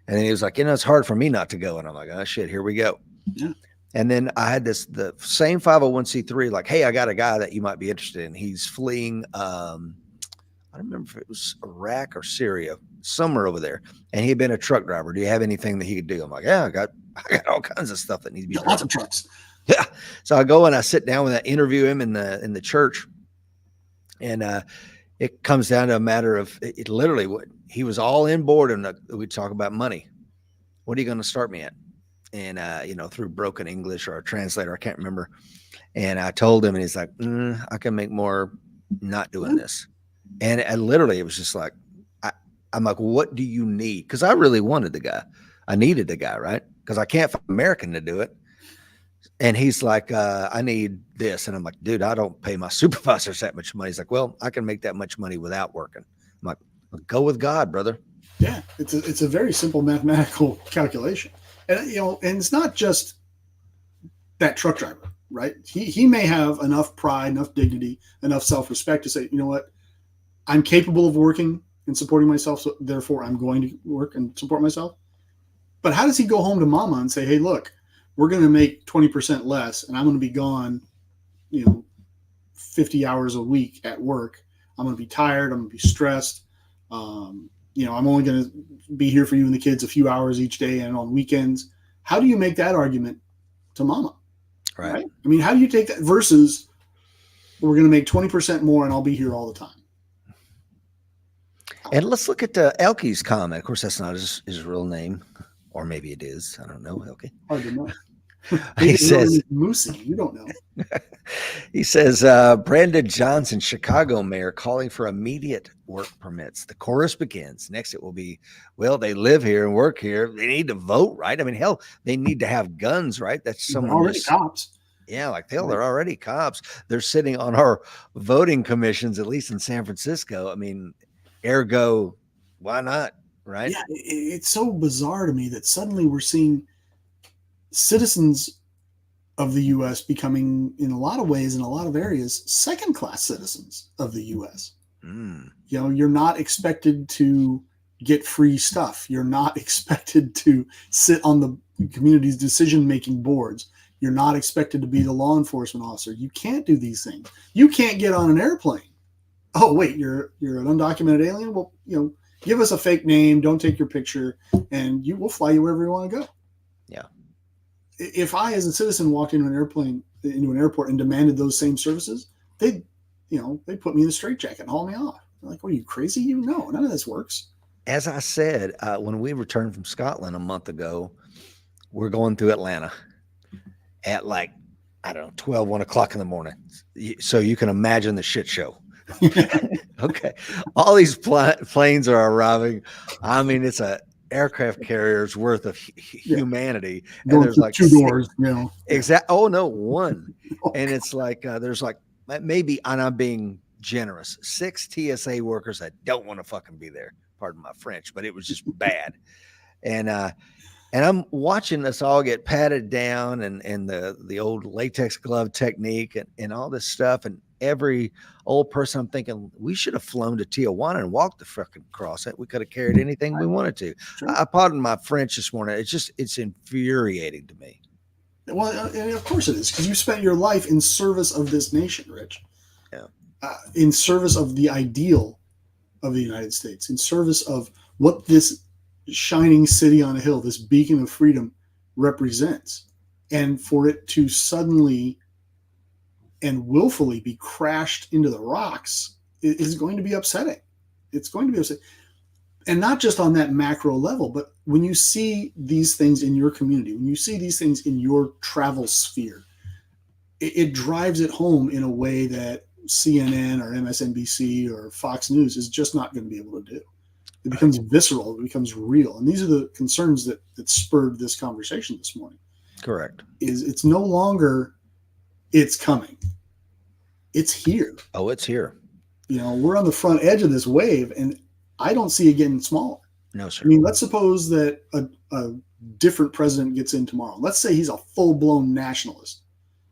and then he was like, it's hard for me not to go. And I'm like, oh shit, here we go. Yeah. And then I had the same 501c3, like, hey, I got a guy that you might be interested in. He's fleeing, I don't remember if it was Iraq or Syria, somewhere over there. And he'd been a truck driver. Do you have anything that he could do? I'm like, yeah, I got all kinds of stuff that needs to be done. Lots of trucks. Yeah. So I go and I sit down with that, interview him in the church. And it comes down to a matter of it literally what he was all in board, and we talk about money. What are you going to start me at? And, through broken English or a translator, I can't remember. And I told him, and he's like, I can make more not doing this. And it was just like, I'm like, what do you need? Because I really wanted the guy. I needed the guy, right? Because I can't find an American to do it. And he's like, I need this. And I'm like, dude, I don't pay my supervisors that much money. He's like, well, I can make that much money without working. I'm like, well, go with God, brother. Yeah, it's a very simple mathematical calculation. And, and it's not just that truck driver, right? He may have enough pride, enough dignity, enough self-respect to say, you know what, I'm capable of working and supporting myself, so therefore I'm going to work and support myself. But how does he go home to mama and say, hey, look, we're going to make 20% less, and I'm going to be gone, 50 hours a week at work. I'm going to be tired. I'm going to be stressed. I'm only going to be here for you and the kids a few hours each day and on weekends. How do you make that argument to mama? Right. I mean, how do you take that versus we're going to make 20% more and I'll be here all the time? And let's look at Elke's comment. Of course, that's not his real name, or maybe it is. I don't know, Elke. Hard to know. He says, Moosey, you don't know. He says, Brandon Johnson, Chicago mayor, calling for immediate work permits. The chorus begins. Next, it will be, well, they live here and work here. They need to vote, right? I mean, hell, they need to have guns, right? That's someone already cops. Yeah, like hell, they're already cops. They're sitting on our voting commissions, at least in San Francisco. I mean, ergo, why not, right? Yeah, it's so bizarre to me that suddenly we're seeing citizens of the U.S. becoming, in a lot of ways, in a lot of areas, second-class citizens of the U.S. You're not expected to get free stuff. You're not expected to sit on the community's decision-making boards. You're not expected to be the law enforcement officer. You can't do these things. You can't get on an airplane. Oh, wait, you're an undocumented alien? Well, give us a fake name, don't take your picture, and we'll fly you wherever you want to go. Yeah. If I, as a citizen, walked into an airport and demanded those same services, they'd put me in a straitjacket and haul me off. They're like, what, are you crazy? No, none of this works. As I said, when we returned from Scotland a month ago, we're going through Atlanta at 12, 1 o'clock in the morning. So you can imagine the shit show. Okay. All these planes are arriving. I mean, it's a aircraft carrier's worth of humanity. And there's like 2 doors, Exactly. Oh no, 1. And it's like, there's like maybe, and I'm being generous. 6 TSA workers that don't want to fucking be there. Pardon my French, but it was just bad. And I'm watching us all get patted down and the old latex glove technique and all this stuff. And every old person, I'm thinking, we should have flown to Tijuana and walked the fucking across it. We could have carried anything we wanted to. Sure. I pardon my French this morning. It's infuriating to me. Well, and of course it is, because you spent your life in service of this nation, Rich. Yeah. In service of the ideal of the United States, in service of what this shining city on a hill, this beacon of freedom represents. And for it to suddenly and willfully be crashed into the rocks is going to be upsetting. It's going to be upsetting. And not just on that macro level, but when you see these things in your community, when you see these things in your travel sphere, it drives it home in a way that CNN or MSNBC or Fox News is just not going to be able to do. It becomes visceral. It becomes real. And these are the concerns that spurred this conversation this morning. Correct. It's no longer, it's coming. It's here. Oh, it's here. We're on the front edge of this wave, and I don't see it getting smaller. No, sir. I mean, let's suppose that a different president gets in tomorrow. Let's say he's a full-blown nationalist.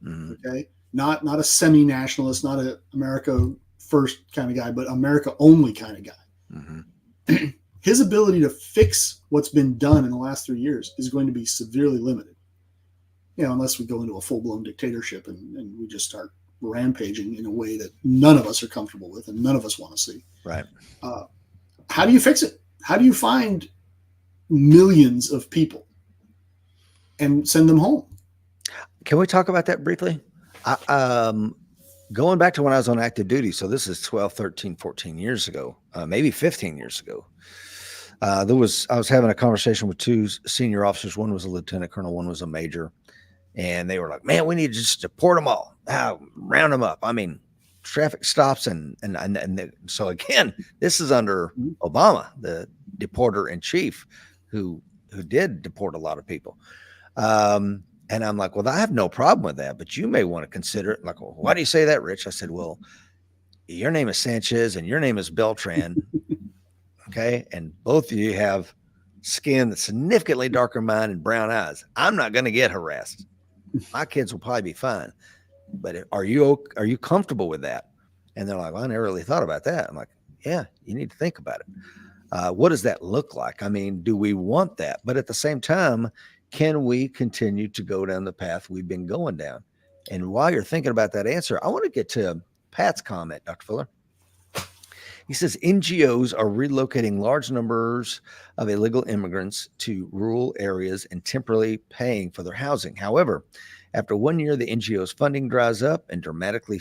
Mm-hmm. Okay? Not a semi-nationalist, not an America first kind of guy, but America only kind of guy. Mm-hmm. His ability to fix what's been done in the last 3 years is going to be severely limited. Unless we go into a full-blown dictatorship and we just start rampaging in a way that none of us are comfortable with and none of us want to see. Right. How do you fix it? How do you find millions of people and send them home? Can we talk about that briefly? Going back to when I was on active duty, so this is 12, 13, 14 years ago, maybe 15 years ago. I was having a conversation with 2 senior officers. One was a lieutenant colonel, one was a major. And they were like, man, we need to just deport them all, round them up. I mean, traffic stops. And so again, this is under Obama, the deporter in chief, who did deport a lot of people. And I'm like, well, I have no problem with that, but you may want to consider it. Like, well, why do you say that, Rich? I said, well, your name is Sanchez and your name is Beltran. Okay. And both of you have skin that's significantly darker than mine and brown eyes. I'm not going to get harassed. My kids will probably be fine. But are you comfortable with that? And they're like, well, I never really thought about that. I'm like, yeah, you need to think about it. What does that look like? I mean, do we want that? But at the same time, can we continue to go down the path we've been going down? And while you're thinking about that answer, I want to get to Pat's comment, Dr. Fuller. He says NGOs are relocating large numbers of illegal immigrants to rural areas and temporarily paying for their housing. However, after 1 year, the NGO's funding dries up and dramatically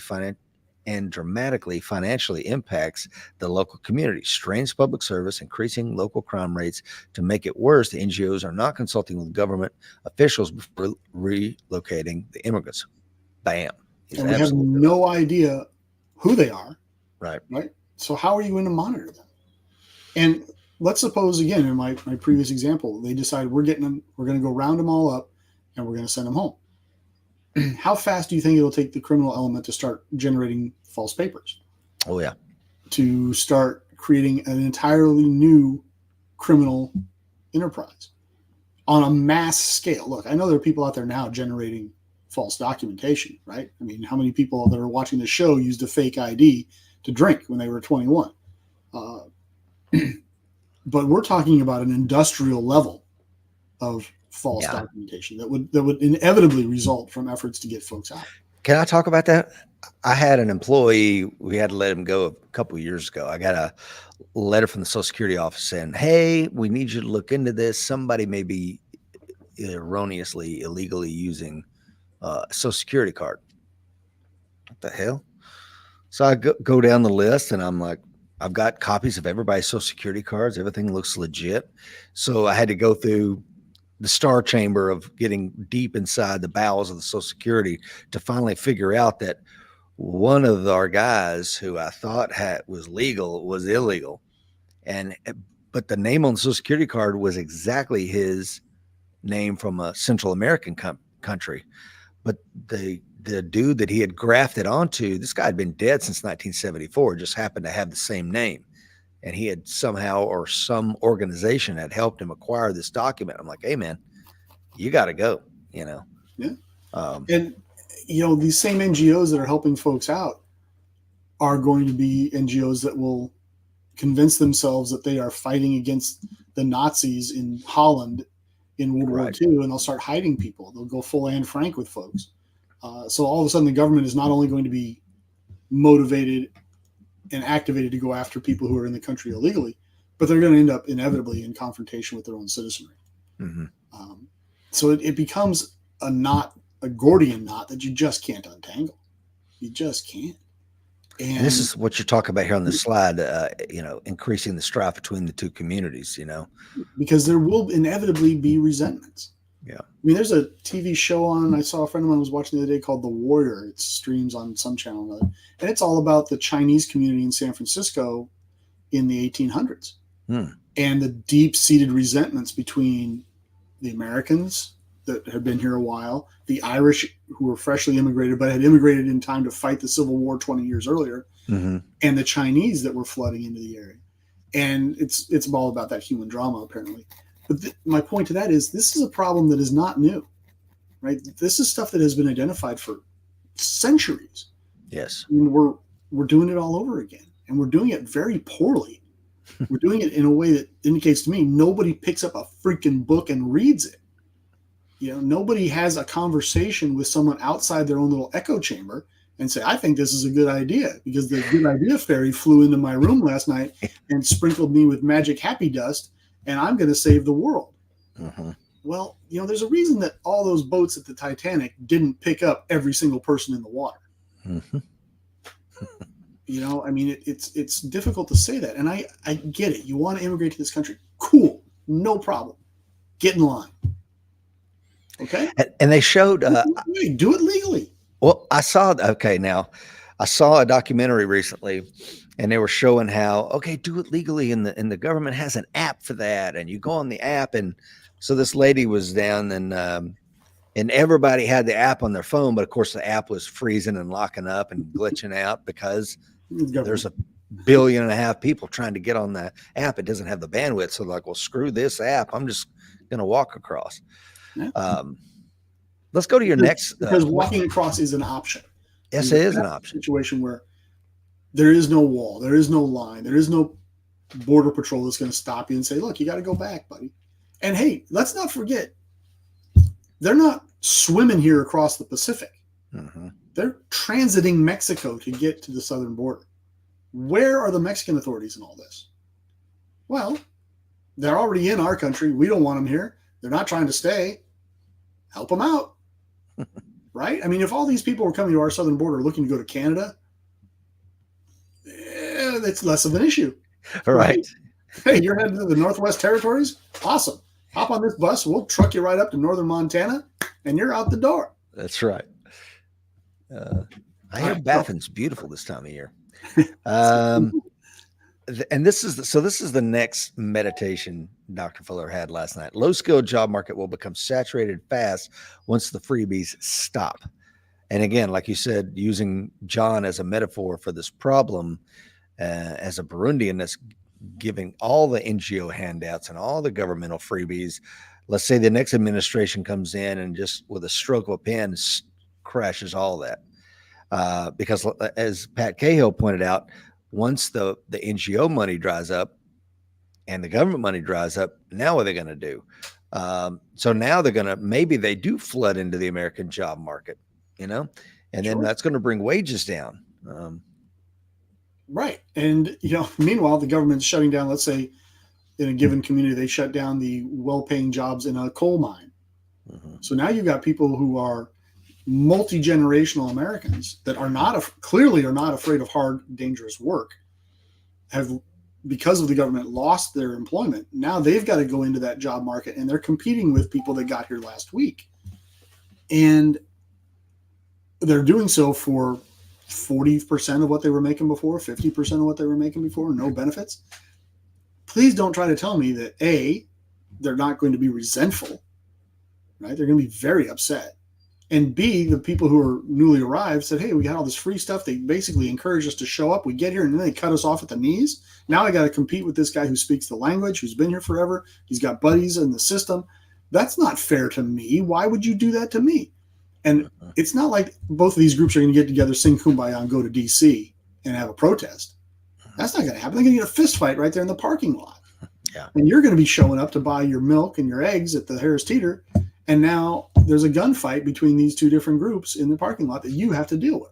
financially impacts the local community, strains public service, increasing local crime rates. To make it worse, the NGOs are not consulting with government officials before relocating the immigrants. Bam. And we have no idea who they are. Right. So how are you going to monitor them? And let's suppose, again, in my previous example, they decide we're going to go round them all up and we're going to send them home. How fast do you think it'll take the criminal element to start generating false papers? Oh, yeah. To start creating an entirely new criminal enterprise on a mass scale. Look, I know there are people out there now generating false documentation, right? I mean, how many people that are watching the show used a fake ID to drink when they were 21? But we're talking about an industrial level of false documentation that would inevitably result from efforts to get folks out. Can I talk about that? I had an employee, we had to let him go a couple of years ago. I got a letter from the Social Security office saying, hey, we need you to look into this. Somebody may be erroneously, illegally using a Social Security card. What the hell? So I go down the list and I'm like, I've got copies of everybody's Social Security cards. Everything looks legit. So I had to go through the star chamber of getting deep inside the bowels of the Social Security to finally figure out that one of our guys who I thought was legal was illegal. But the name on the Social Security card was exactly his name from a Central American country. But the the dude that he had grafted onto, this guy had been dead since 1974, just happened to have the same name. And he had somehow, or some organization had helped him acquire this document. I'm like, hey man, you got to go, you know? Yeah. And, these same NGOs that are helping folks out are going to be NGOs that will convince themselves that they are fighting against the Nazis in Holland in World War II, and they'll start hiding people. They'll go full Anne Frank with folks. So all of a sudden, the government is not only going to be motivated and activated to go after people who are in the country illegally, but they're going to end up inevitably in confrontation with their own citizenry. Mm-hmm. So it becomes a Gordian knot that you just can't untangle. You just can't. And this is what you're talking about here on the slide, increasing the strife between the two communities, because there will inevitably be resentments. Yeah. I mean, there's a TV show on, I saw a friend of mine was watching the other day called The Warrior. It streams on some channel or another. And it's all about the Chinese community in San Francisco in the 1800s and the deep-seated resentments between the Americans that had been here a while, the Irish who were freshly immigrated but had immigrated in time to fight the Civil War 20 years earlier, and the Chinese that were flooding into the area. And it's all about that human drama, apparently. But my point to that is this is a problem that is not new, right? This is stuff that has been identified for centuries. Yes. I mean, we're doing it all over again, and we're doing it very poorly. We're doing it in a way that indicates to me nobody picks up a freaking book and reads it. Nobody has a conversation with someone outside their own little echo chamber and say, I think this is a good idea because the good idea fairy flew into my room last night and sprinkled me with magic happy dust, and I'm going to save the world. Mm-hmm. Well, there's a reason that all those boats at the Titanic didn't pick up every single person in the water. Mm-hmm. I mean, it's difficult to say that. And I get it. You want to immigrate to this country. Cool. No problem. Get in line. Okay. And they showed, do it legally. Well, I saw a documentary recently, and they were showing how, do it legally. And the government has an app for that. And you go on the app. And so this lady was down and everybody had the app on their phone. But of course the app was freezing and locking up and glitching out because there's 1.5 billion people trying to get on the app. It doesn't have the bandwidth. So like, well, screw this app. I'm just going to walk across. Yeah. Let's go to your next. Because walking across is an option. Yes, it is an option. Situation where there is no wall, there is no line, there is no border patrol that's going to stop you and say, look, you got to go back, buddy. And hey, let's not forget, they're not swimming here across the Pacific. Mm-hmm. They're transiting Mexico to get to the southern border. Where are the Mexican authorities in all this? Well, they're already in our country. We don't want them here. They're not trying to stay. Help them out. Right? I mean, if all these people were coming to our southern border looking to go to Canada, it's less of an issue. Right. Hey, you're heading to the Northwest Territories? Awesome. Hop on this bus. We'll truck you right up to northern Montana, and you're out the door. That's right. I hear Baffin's beautiful this time of year. And this is the next meditation Dr. Fuller had last night. Low-skilled job market will become saturated fast once the freebies stop. And again, like you said, using John as a metaphor for this problem, as a Burundian that's giving all the NGO handouts and all the governmental freebies, let's say the next administration comes in and just with a stroke of a pen crashes all that. Because as Pat Cahill pointed out, once the NGO money dries up and the government money dries up, now what are they going to do? So now maybe they do flood into the American job market, and then that's going to bring wages down. Right. And, meanwhile, the government's shutting down, let's say in a given community, they shut down the well-paying jobs in a coal mine. Mm-hmm. So now you've got people who are multi-generational Americans that clearly are not afraid of hard, dangerous work, have, because of the government, lost their employment. Now they've got to go into that job market, and they're competing with people that got here last week. And they're doing so for 40% of what they were making before, 50% of what they were making before, no benefits. Please don't try to tell me that they're not going to be resentful, right? They're going to be very upset. And B, the people who are newly arrived said, hey, we got all this free stuff. They basically encourage us to show up. We get here and then they cut us off at the knees. Now I got to compete with this guy who speaks the language, who's been here forever. He's got buddies in the system. That's not fair to me. Why would you do that to me? And it's not like both of these groups are going to get together, sing Kumbaya, and go to D.C. and have a protest. That's not going to happen. They're going to get a fist fight right there in the parking lot. Yeah. And you're going to be showing up to buy your milk and your eggs at the Harris Teeter. And now there's a gunfight between these two different groups in the parking lot that you have to deal with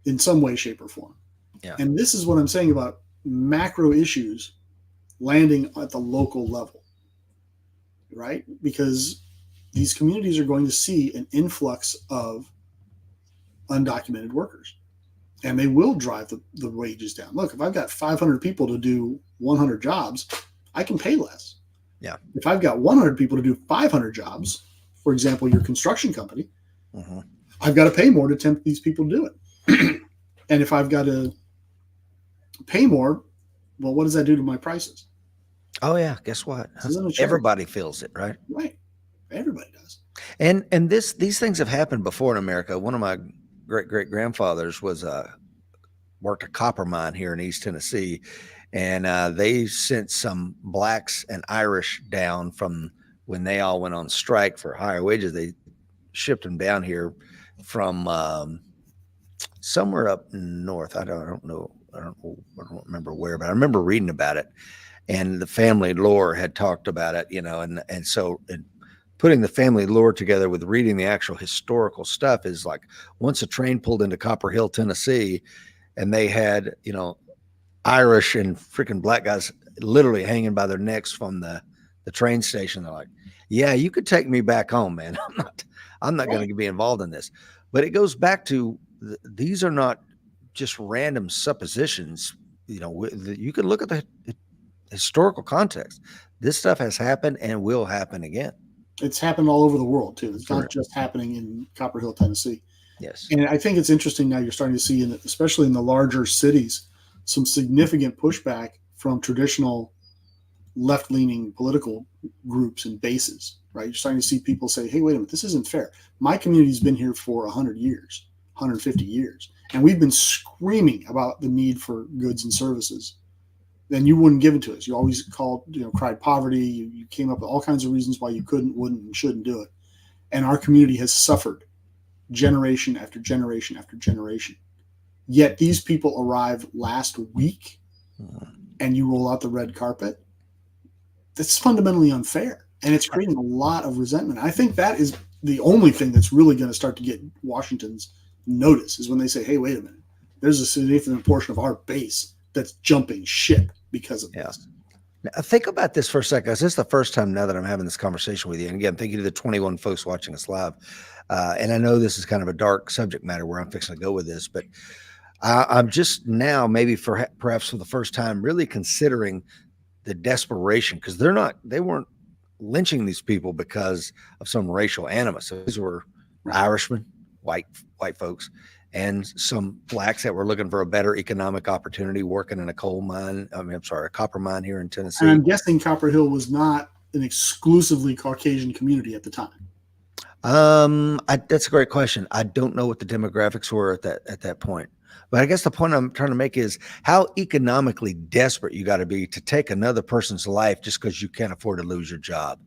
in some way, shape, or form. Yeah. And this is what I'm saying about macro issues landing at the local level, right? Because these communities are going to see an influx of undocumented workers, and they will drive the wages down. Look, if I've got 500 people to do 100 jobs, I can pay less. Yeah. If I've got 100 people to do 500 jobs, for example, your construction company, I've got to pay more to tempt these people to do it. And if I've got to pay more, well, what does that do to my prices? Oh yeah, guess what? Everybody feels it, right? Right. Everybody does. And these things have happened before in America. One of my great grandfathers worked a copper mine here in East Tennessee, and they sent some blacks and Irish down from when they all went on strike for higher wages. They shipped them down here from somewhere up north. I don't know. I don't remember where, but I remember reading about it, and the family lore had talked about it, and so putting the family lore together with reading the actual historical stuff is like once a train pulled into Copper Hill, Tennessee, and they had, Irish and freaking black guys literally hanging by their necks from the train station. They're like, yeah, you could take me back home, man. I'm not going to be involved in this. But it goes back to these are not just random suppositions. You can look at the historical context. This stuff has happened and will happen again. It's happened all over the world too. It's not just happening in Copper Hill, Tennessee. Yes. And I think it's interesting now you're starting to see, especially in the larger cities, some significant pushback from traditional left-leaning political groups and bases, right? You're starting to see people say, hey, wait a minute, this isn't fair. My community's been here for 100 years, 150 years, and we've been screaming about the need for goods and services. Then you wouldn't give it to us. You always cried poverty. You came up with all kinds of reasons why you couldn't, wouldn't, and shouldn't do it. And our community has suffered generation after generation after generation. Yet these people arrived last week and you roll out the red carpet. That's fundamentally unfair. And it's creating a lot of resentment. I think that is the only thing that's really going to start to get Washington's notice is when they say, hey, wait a minute, there's a significant portion of our base that's jumping ship because of this. Now, think about this for a second. This is the first time now that I'm having this conversation with you. And again, thank you to the 21 folks watching us live. And I know this is kind of a dark subject matter where I'm fixing to go with this, but I'm just now maybe perhaps for the first time really considering the desperation, because they weren't lynching these people because of some racial animus. So these were Irishmen, white folks, and some blacks that were looking for a better economic opportunity working in a a copper mine here in Tennessee. And I'm guessing Copper Hill was not an exclusively Caucasian community at the time. That's a great question. I don't know what the demographics were at that point. But I guess the point I'm trying to make is how economically desperate you got to be to take another person's life just because you can't afford to lose your job.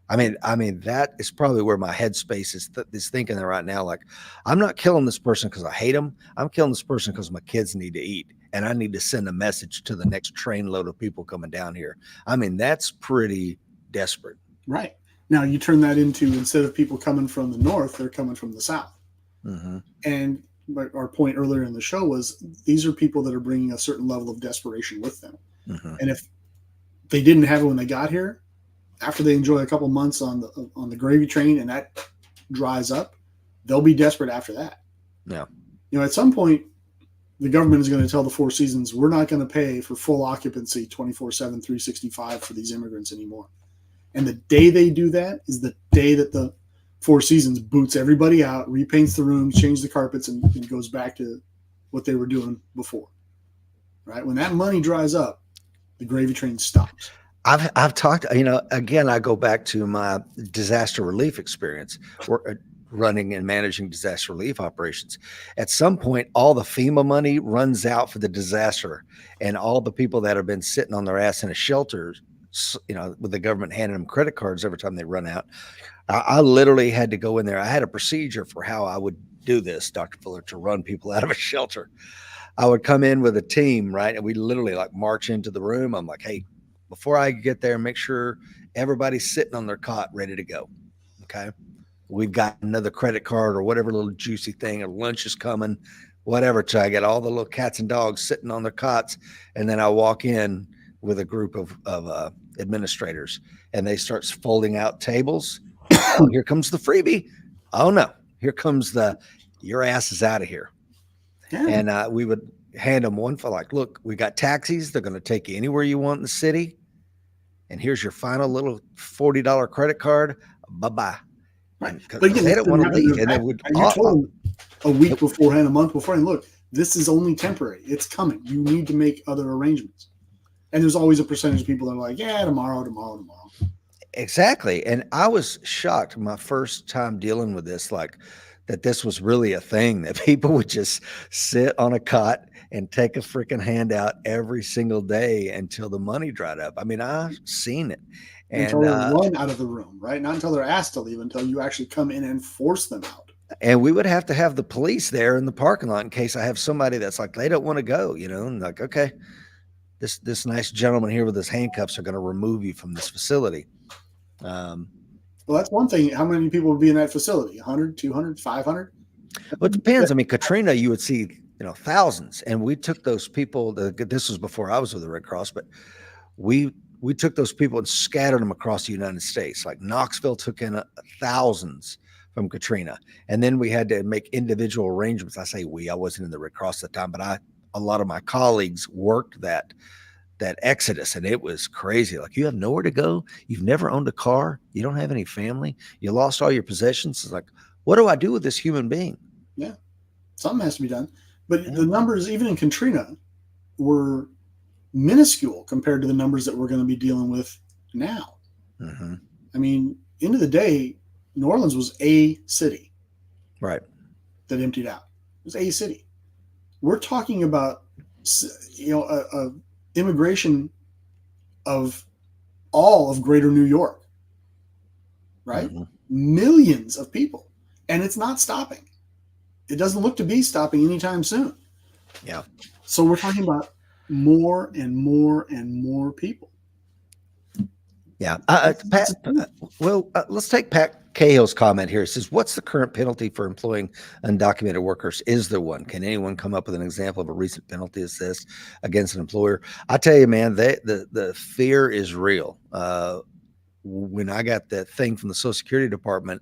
I mean, that is probably where my headspace is thinking right now. Like, I'm not killing this person because I hate him. I'm killing this person because my kids need to eat, and I need to send a message to the next train load of people coming down here. I mean, that's pretty desperate. Right. Now you turn that into, instead of people coming from the north, they're coming from the south. Mm-hmm. And our point earlier in the show was these are people that are bringing a certain level of desperation with them. Mm-hmm. And if they didn't have it when they got here, after they enjoy a couple months on the gravy train and that dries up, they'll be desperate after that. Yeah. At some point, the government is going to tell the Four Seasons, we're not going to pay for full occupancy 24/7, 365 for these immigrants anymore. And the day they do that is the day that the Four Seasons boots everybody out, repaints the rooms, changes the carpets, and goes back to what they were doing before. Right? When that money dries up, the gravy train stops. I've talked, again, I go back to my disaster relief experience. running and managing disaster relief operations. At some point, all the FEMA money runs out for the disaster, and all the people that have been sitting on their ass in a shelter, with the government handing them credit cards every time they run out. I literally had to go in there. I had a procedure for how I would do this, Dr. Fuller, to run people out of a shelter. I would come in with a team, right? And we literally like march into the room. I'm like, hey, before I get there, make sure everybody's sitting on their cot ready to go. Okay. We've got another credit card or whatever little juicy thing, or lunch is coming, whatever. So I get all the little cats and dogs sitting on their cots. And then I walk in with a group of administrators, and they start folding out tables. Oh, here comes the freebie. Oh no, here comes your ass is out of here. Yeah. And we would hand them one for like, look, we got taxis. They're going to take you anywhere you want in the city. And here's your final little $40 credit card. Bye-bye. Right. But again, they don't want to leave. And then you told them a week beforehand, a month beforehand, look, this is only temporary. It's coming. You need to make other arrangements. And there's always a percentage of people that are like, yeah, tomorrow. Exactly. And I was shocked my first time dealing with this, like that this was really a thing, that people would just sit on a cot and take a freaking handout every single day until the money dried up. I mean, I've seen it. And until they're run out of the room, right? Not until they're asked to leave, until you actually come in and force them out. And we would have to have the police there in the parking lot in case I have somebody that's like, they don't want to go, and like, okay, this nice gentleman here with his handcuffs are going to remove you from this facility. Well, that's one thing. How many people would be in that facility? 100, 200, 500? Well, it depends. I mean, Katrina, you would see, thousands. And we took those people, this was before I was with the Red Cross, but we took those people and scattered them across the United States. Like Knoxville took in thousands from Katrina. And then we had to make individual arrangements. I say I wasn't in the Red Cross at the time, but a lot of my colleagues worked that exodus, and it was crazy. Like, you have nowhere to go. You've never owned a car. You don't have any family. You lost all your possessions. It's like, what do I do with this human being? Yeah, something has to be done. But the numbers, even in Katrina, were minuscule compared to the numbers that we're going to be dealing with now. Mm-hmm. I mean, end of the day, New Orleans was a city, right, that emptied out. It was a city. We're talking about, a immigration of all of greater New York, right? Mm-hmm. Millions of people. And it's not stopping. It doesn't look to be stopping anytime soon. Yeah. So we're talking about more and more and more people. Yeah. Let's take Pat Cahill's comment here. It says, what's the current penalty for employing undocumented workers? Is there one? Can anyone come up with an example of a recent penalty assessed against an employer? I tell you, man, the fear is real. When I got that thing from the Social Security Department,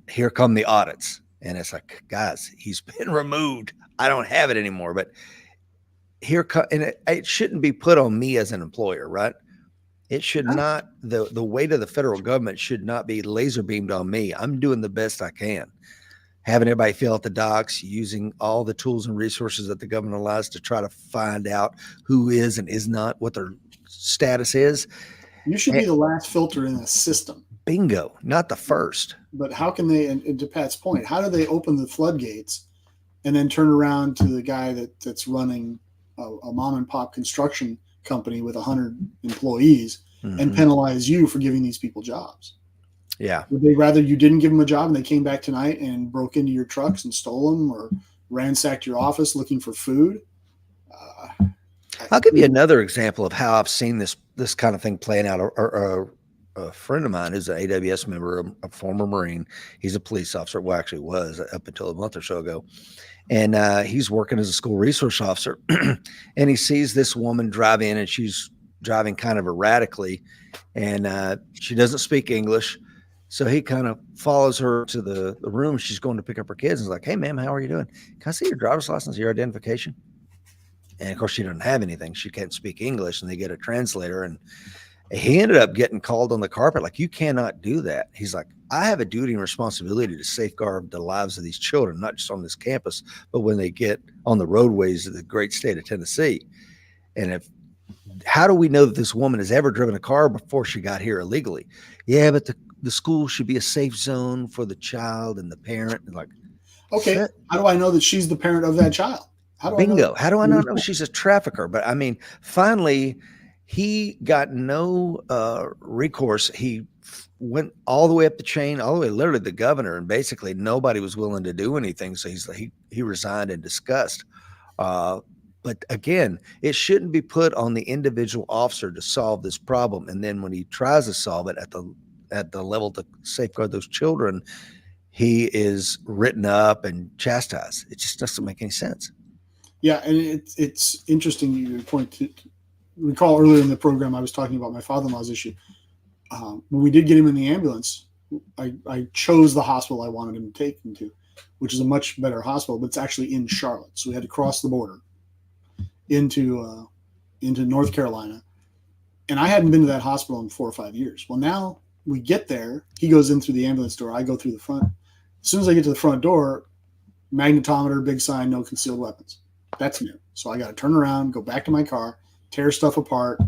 here come the audits. And it's like, guys, he's been removed. I don't have it anymore. But it shouldn't be put on me as an employer, right? It should not, the weight of the federal government should not be laser beamed on me. I'm doing the best I can. Having everybody fill out the docs, using all the tools and resources that the government allows to try to find out who is and is not, what their status is. You should be the last filter in the system. Bingo, not the first. But how can they, and to Pat's point, how do they open the floodgates and then turn around to the guy that's running a mom and pop construction company with 100 employees and penalize you for giving these people jobs? Yeah. Would they rather you didn't give them a job and they came back tonight and broke into your trucks and stole them, or ransacked your office looking for food? I'll give you another example of how I've seen this kind of thing playing out. A friend of mine who's an AWS member, a former Marine. He's a police officer. Well, actually was up until a month or so ago. And he's working as a school resource officer. And he sees this woman drive in, and she's driving kind of erratically. And she doesn't speak English. So he kind of follows her to the room. She's going to pick up her kids. And is like, hey, ma'am, how are you doing? Can I see your driver's license, your identification? And of course, she doesn't have anything. She can't speak English. And they get a translator. And he ended up getting called on the carpet. Like, you cannot do that. He's like, I have a duty and responsibility to safeguard the lives of these children, not just on this campus, but when they get on the roadways of the great state of Tennessee. And how do we know that this woman has ever driven a car before she got here illegally? Yeah, but the school should be a safe zone for the child and the parent. And like, Okay, how do I know that she's the parent of that child? How do I know? bingo. How do I not know she's a trafficker? But I mean, finally, he got no recourse. He went all the way up the chain, all the way, literally the governor, and basically nobody was willing to do anything. So he resigned in disgust. But again, it shouldn't be put on the individual officer to solve this problem. And then when he tries to solve it at the level to safeguard those children, he is written up and chastised. It just doesn't make any sense. Yeah, and it's interesting you point to recall earlier in the program I was talking about my father-in-law's issue. When we did get him in the ambulance, I chose the hospital I wanted him taken to, which is a much better hospital, but it's actually in Charlotte. So we had to cross the border into North Carolina. And I hadn't been to that hospital in 4 or 5 years. Well, now we get there. He goes in through the ambulance door. I go through the front. As soon as I get to the front door, magnetometer, big sign, no concealed weapons. That's new. So I got to turn around, go back to my car, tear stuff apart,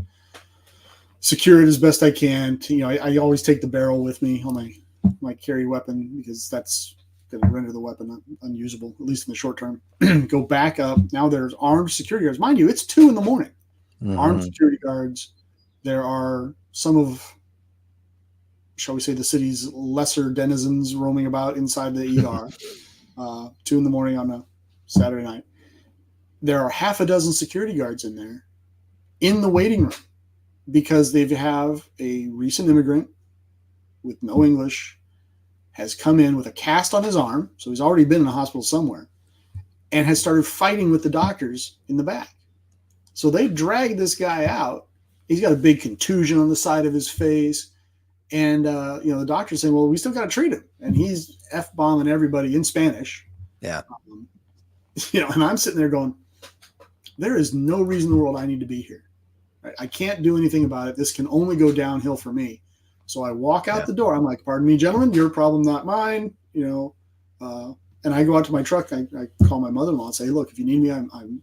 secure it as best I can. I always take the barrel with me on my carry weapon because that's going to render the weapon unusable, at least in the short term. Go back up. Now there's armed security guards. Mind you, it's 2 a.m. Mm-hmm. Armed security guards. There are some of, shall we say, the city's lesser denizens roaming about inside the ER. 2 a.m. on a Saturday night. There are half a dozen security guards in there in the waiting room because they have a recent immigrant with no English has come in with a cast on his arm. So he's already been in a hospital somewhere and has started fighting with the doctors in the back. So they dragged this guy out. He's got a big contusion on the side of his face. And, the doctor's saying, well, we still got to treat him. And he's F-bombing everybody in Spanish. Yeah. And I'm sitting there going, there is no reason in the world I need to be here. Right? I can't do anything about it. This can only go downhill for me. So I walk out the door. I'm like, pardon me, gentlemen, your problem, not mine. And I go out to my truck. I call my mother-in-law and say, look, if you need me, I'm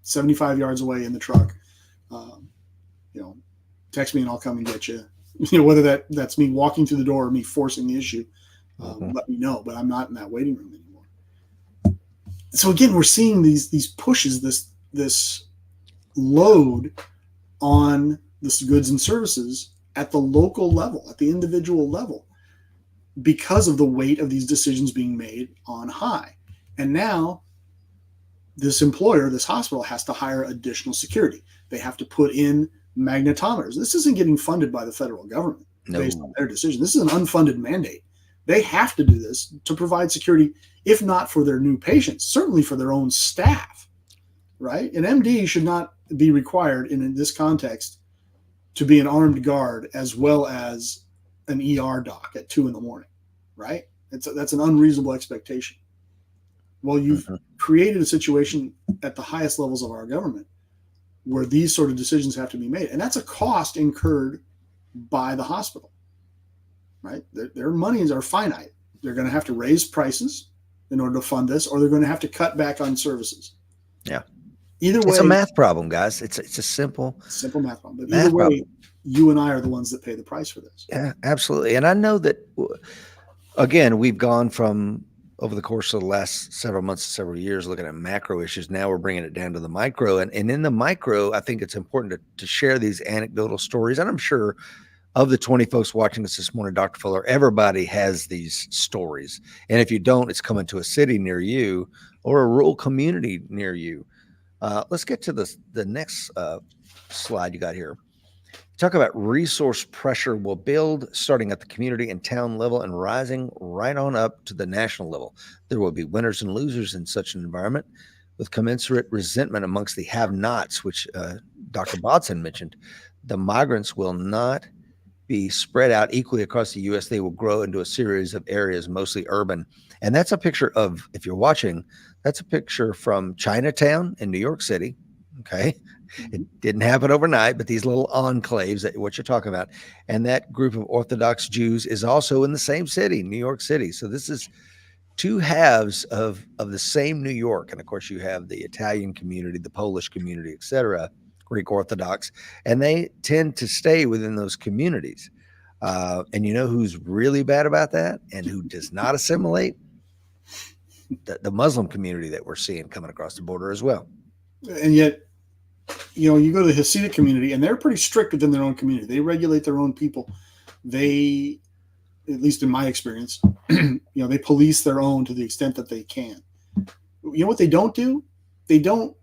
75 yards away in the truck. Text me and I'll come and get you. Whether that's me walking through the door or me forcing the issue, let me know. But I'm not in that waiting room anymore. So again, we're seeing these pushes, this load on this goods and services at the local level, at the individual level, because of the weight of these decisions being made on high. And now this employer, this hospital, has to hire additional security. They have to put in magnetometers. This isn't getting funded by the federal government based on their decision. This is an unfunded mandate. They have to do this to provide security, if not for their new patients, certainly for their own staff, right? An MD should not be required in this context to be an armed guard as well as an ER doc at 2 a.m, right? That's an unreasonable expectation. Well, you've created a situation at the highest levels of our government where these sort of decisions have to be made. And that's a cost incurred by the hospital, right? Their monies are finite. They're going to have to raise prices in order to fund this, or they're going to have to cut back on services. Yeah. Either way, it's a math problem, guys. It's a simple math problem. But either way, you and I are the ones that pay the price for this. Yeah, absolutely. And I know that, again, we've gone from over the course of the last several months, several years, looking at macro issues. Now we're bringing it down to the micro. And in the micro, I think it's important to share these anecdotal stories. And I'm sure of the 20 folks watching us this morning, Dr. Fuller, everybody has these stories. And if you don't, it's coming to a city near you or a rural community near you. Let's get to the next slide you got here. Talk about resource pressure will build starting at the community and town level and rising right on up to the national level. There will be winners and losers in such an environment with commensurate resentment amongst the have-nots, which Dr. Bodson mentioned. The migrants will not be spread out equally across the U.S. They will grow into a series of areas, mostly urban. And that's a picture of, if you're watching, that's a picture from Chinatown in New York City. Okay. It didn't happen overnight, but these little enclaves, that what you're talking about. And that group of Orthodox Jews is also in the same city, New York City. So this is two halves of the same New York. And of course, you have the Italian community, the Polish community, et cetera, Greek Orthodox, and they tend to stay within those communities. And you know who's really bad about that and who does not assimilate? The Muslim community that we're seeing coming across the border as well. And yet, you go to the Hasidic community, and they're pretty strict within their own community. They regulate their own people. They, at least in my experience, they police their own to the extent that they can. You know what they don't do? They don't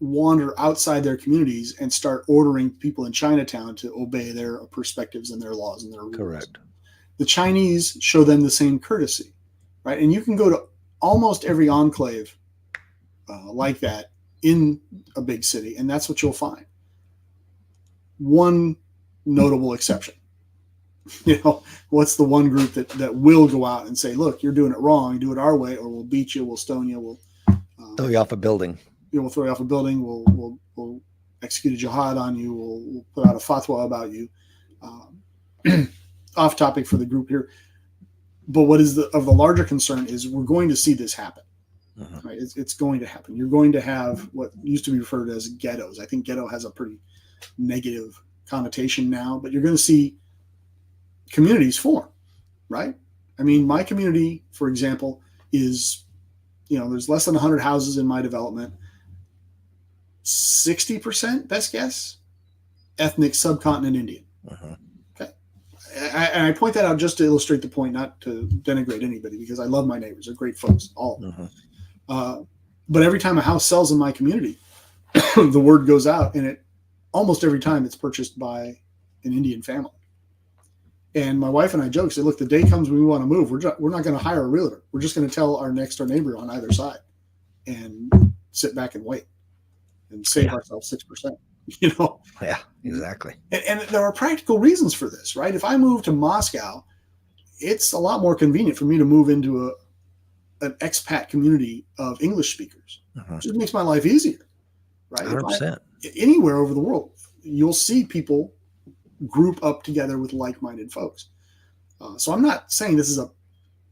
wander outside their communities and start ordering people in Chinatown to obey their perspectives and their laws and their rules. Correct. The Chinese show them the same courtesy, right? And you can go to almost every enclave like that in a big city, and that's what you'll find. One notable exception. What's the one group that will go out and say, look, you're doing it wrong, do it our way, or we'll beat you, we'll stone you, we'll throw you off a building. We'll throw you off a building, we'll execute a jihad on you, we'll put out a fatwa about you. Off topic for the group here. But what is of the larger concern is we're going to see this happen. Right? It's going to happen. You're going to have what used to be referred to as ghettos. I think ghetto has a pretty negative connotation now, but you're going to see communities form, right? I mean, my community, for example, is, there's less than 100 houses in my development. 60%, best guess, ethnic subcontinent Indian. Okay. And I point that out just to illustrate the point, not to denigrate anybody, because I love my neighbors. They're great folks, all of them. But every time a house sells in my community, the word goes out, and almost every time it's purchased by an Indian family. And my wife and I joke, say, look, the day comes when we want to move, we're not going to hire a realtor. We're just going to tell our next door neighbor on either side and sit back and wait and save ourselves 6%. Yeah, exactly. And there are practical reasons for this, right? If I move to Moscow, it's a lot more convenient for me to move into an expat community of English speakers. It just makes my life easier, right? 100%. Anywhere over the world, you'll see people group up together with like-minded folks. So I'm not saying this is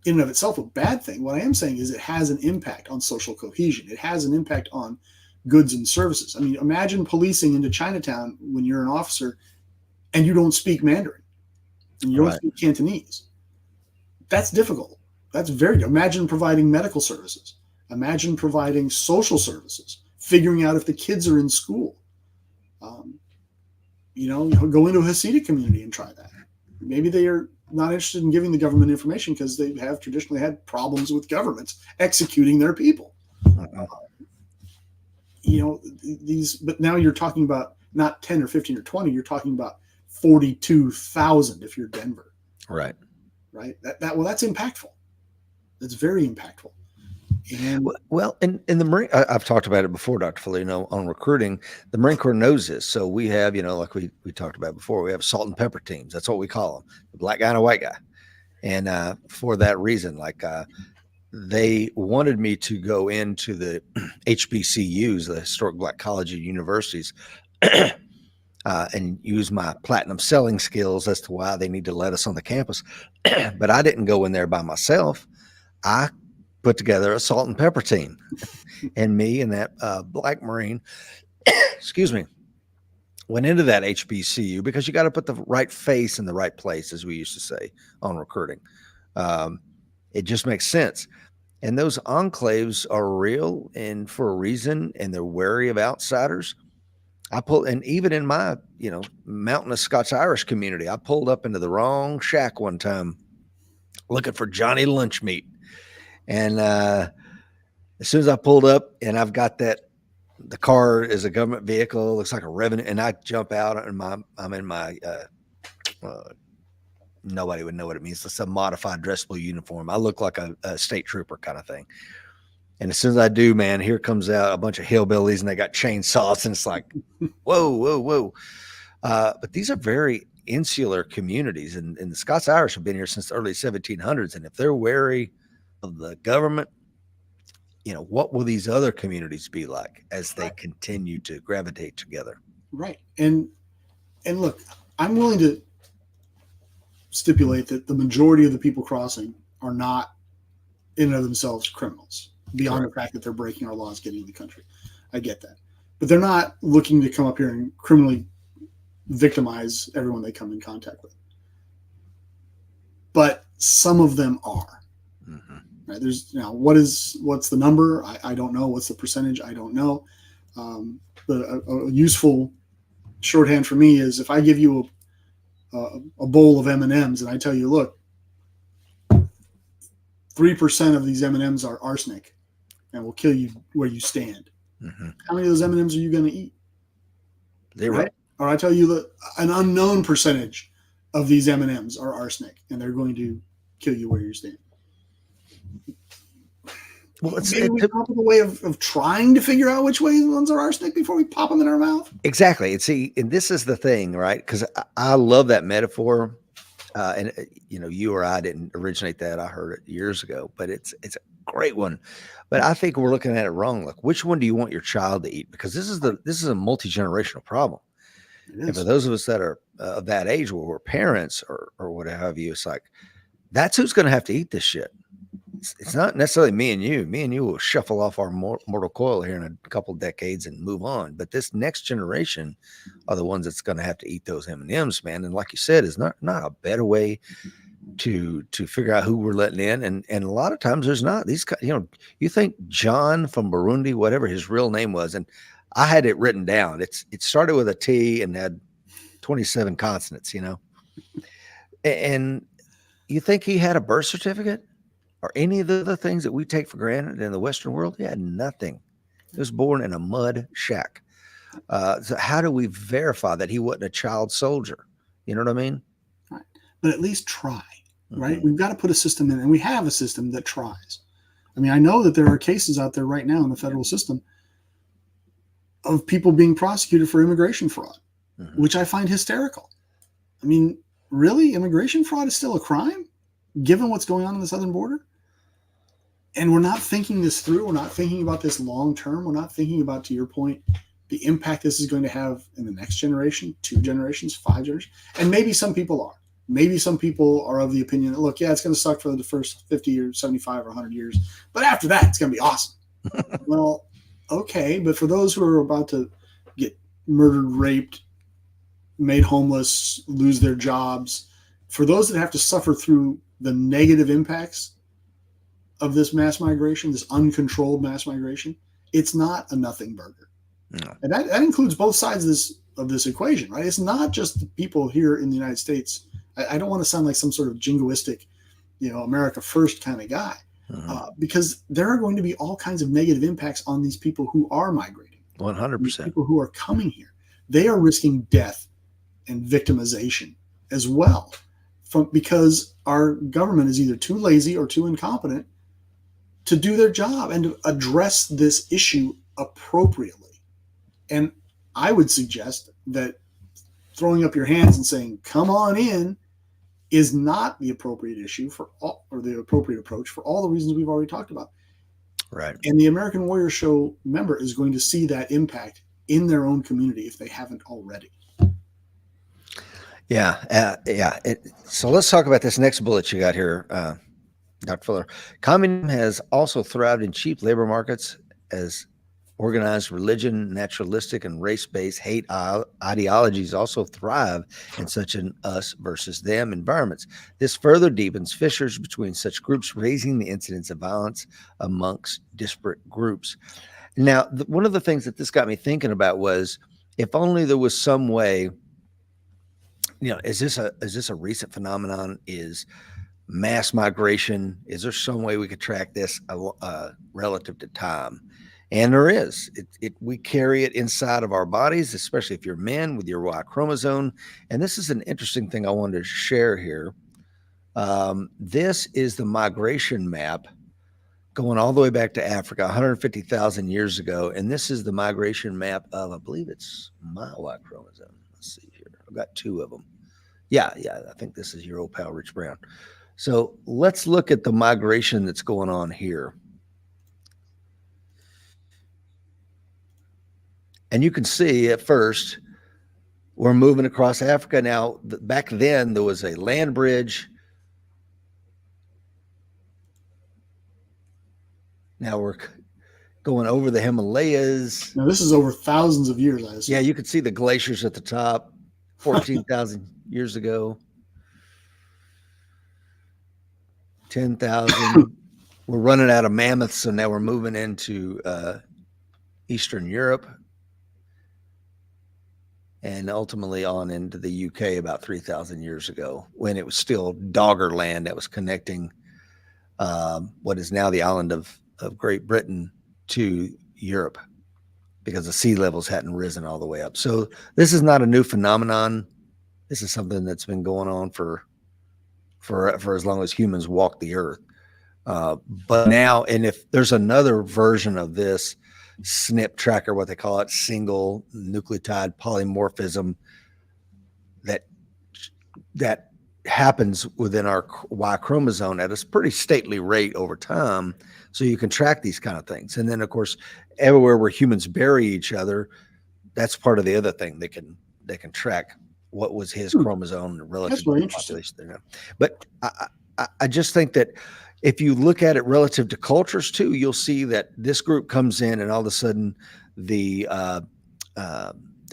in and of itself a bad thing. What I am saying is it has an impact on social cohesion. It has an impact on goods and services. I mean, imagine policing into Chinatown when you're an officer and you don't speak Mandarin and you don't speak Cantonese. That's difficult. That's imagine providing medical services. Imagine providing social services, figuring out if the kids are in school. Go into a Hasidic community and try that. Maybe they are not interested in giving the government information because they have traditionally had problems with governments executing their people. But now you're talking about not 10 or 15 or 20, you're talking about 42,000 if you're Denver. Right. That's impactful. That's very impactful. And in the Marine, I've talked about it before, Dr. Fuller, on recruiting. The Marine Corps knows this. So we have, like we talked about before, we have salt and pepper teams. That's what we call them, the black guy and a white guy. And for that reason, they wanted me to go into the HBCUs, the historic black colleges and universities, and use my platinum selling skills as to why they need to let us on the campus. But I didn't go in there by myself. I put together a salt and pepper team, and me and that black Marine, excuse me, went into that HBCU because you got to put the right face in the right place, as we used to say on recruiting. It just makes sense. And those enclaves are real and for a reason, and they're wary of outsiders. And even in my, mountainous Scots-Irish community, I pulled up into the wrong shack one time looking for Johnny Lunch Meat. And as soon as I pulled up and I've got the car is a government vehicle, looks like a revenue, and I jump out and I'm in my, nobody would know what it means. It's a modified dress blue uniform. I look like a state trooper kind of thing. And as soon as I do, man, here comes out a bunch of hillbillies and they got chainsaws, and it's like, whoa. But these are very insular communities, and the Scots-Irish have been here since the early 1700s. And if they're wary of the government, what will these other communities be like as they continue to gravitate together? Right. And look, I'm willing to stipulate that the majority of the people crossing are not in and of themselves criminals, beyond the fact that they're breaking our laws, getting in the country. I get that. But they're not looking to come up here and criminally victimize everyone they come in contact with. but some of them are. Mm-hmm. Right? There's what's the number? I don't know. What's the percentage? I don't know. But a useful shorthand for me is if I give you a bowl of M&Ms and I tell you, look, 3% of these M&Ms are arsenic and will kill you where you stand. Mm-hmm. How many of those M&Ms are you going to eat? 0. Right? Or I tell you that an unknown percentage of these M&Ms are arsenic and they're going to kill you where you stand. Well, maybe we come up with a way of trying to figure out which ones are arsenic before we pop them in our mouth. Exactly. And this is the thing, right? Because I love that metaphor. And you or I didn't originate that. I heard it years ago, but it's a great one. But I think we're looking at it wrong. Like, which one do you want your child to eat? Because this is a multi-generational problem. And for those of us that are of that age where we're parents or what have you, it's like, that's who's going to have to eat this shit. It's not necessarily me and you. Me and you will shuffle off our mortal coil here in a couple decades and move on. But this next generation are the ones that's going to have to eat those M&Ms, man. And like you said, is not a better way to figure out who we're letting in. And a lot of times there's not. These, you think John from Burundi, whatever his real name was, and I had it written down. It started with a T and had 27 consonants, And you think he had a birth certificate? Or any of the other things that we take for granted in the Western world? He had nothing. He was born in a mud shack. So how do we verify that he wasn't a child soldier? You know what I mean? Right. But at least try, right? Mm-hmm. We've got to put a system in, and we have a system that tries. I mean, I know that there are cases out there right now in the federal system of people being prosecuted for immigration fraud, mm-hmm. which I find hysterical. I mean, really? Immigration fraud is still a crime, given what's going on the southern border? And we're not thinking this through. We're not thinking about this long term. We're not thinking about, to your point, the impact this is going to have in the next generation, 2 generations, 5 generations. And maybe some people are. Maybe some people are of the opinion that, look, yeah, it's going to suck for the first 50 or 75 or 100 years. But after that, it's going to be awesome. Well, okay. But for those who are about to get murdered, raped, made homeless, lose their jobs, for those that have to suffer through the negative impacts of this mass migration, this uncontrolled mass migration, it's not a nothing burger. No. And that includes both sides of this equation, right? It's not just the people here in the United States. I don't want to sound like some sort of jingoistic, America first kind of guy, because there are going to be all kinds of negative impacts on these people who are migrating. 100%. People who are coming here. They are risking death and victimization as well, because our government is either too lazy or too incompetent to do their job and to address this issue appropriately. And I would suggest that throwing up your hands and saying, come on in, is not the appropriate issue or the appropriate approach for all the reasons we've already talked about. Right. And the American Warrior Show member is going to see that impact in their own community if they haven't already. Yeah. So let's talk about this next bullet you got here, Dr. Fuller. Communism has also thrived in cheap labor markets as organized religion, naturalistic, and race-based hate ideologies also thrive in such an us versus them environments. This further deepens fissures between such groups, raising the incidence of violence amongst disparate groups. Now, one of the things that this got me thinking about was, if only there was some way, is this a recent phenomenon? Is mass migration, is there some way we could track this relative to time? And there is. We carry it inside of our bodies, especially if you're men with your Y chromosome. And this is an interesting thing I wanted to share here. This is the migration map going all the way back to Africa 150,000 years ago. And this is the migration map of, I believe it's my Y chromosome. Let's see here. I've got 2 of them. Yeah. I think this is your old pal, Rich Brown. So let's look at the migration that's going on here. And you can see at first, we're moving across Africa. Now, back then, there was a land bridge. Now we're going over the Himalayas. Now, this is over thousands of years, I assume. Yeah, you could see the glaciers at the top, 14,000 years ago. 10,000. We're running out of mammoths, so now we're moving into Eastern Europe and ultimately on into the UK about 3,000 years ago, when it was still Dogger land that was connecting what is now the island of Great Britain to Europe, because the sea levels hadn't risen all the way up. So this is not a new phenomenon. This is something that's been going on for as long as humans walk the earth. But now, and if there's another version of this SNP tracker, what they call it, single nucleotide polymorphism, that happens within our Y chromosome at a pretty stately rate over time. So you can track these kind of things. And then, of course, everywhere where humans bury each other, that's part of the other thing. They can track what was his chromosome relative to the population there now. But I just think that if you look at it relative to cultures too, you'll see that this group comes in and all of a sudden the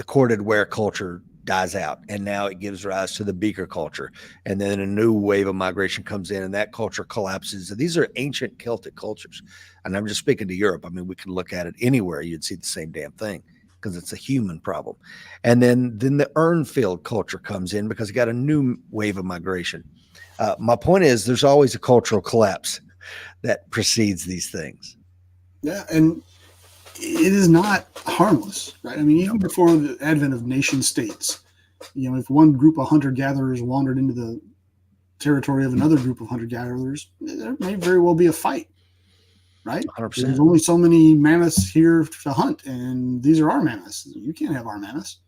corded ware culture dies out, and now it gives rise to the beaker culture, and then a new wave of migration comes in and that culture collapses. These are ancient Celtic cultures, and I'm just speaking to Europe. I mean, we can look at it anywhere, you'd see the same damn thing, because it's a human problem. And then the Urnfield culture comes in because you got a new wave of migration. My point is, there's always a cultural collapse that precedes these things. Yeah, and it is not harmless, right? I mean, even before the advent of nation states, if one group of hunter-gatherers wandered into the territory of another group of hunter-gatherers, there may very well be a fight, right? 100%. There's only so many mammoths here to hunt, and these are our mammoths. You can't have our mammoths.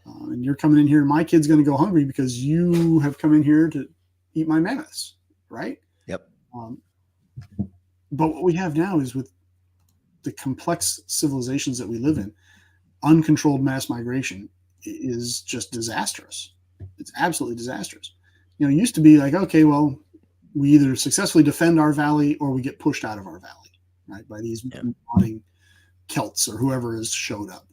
And you're coming in here, and my kid's going to go hungry because you have come in here to eat my mammoths, right? Yep. But what we have now is, with the complex civilizations that we live in, uncontrolled mass migration is just disastrous. It's absolutely disastrous. It used to be like, okay, well, we either successfully defend our valley or we get pushed out of our valley, right, by these marauding Celts or whoever has showed up.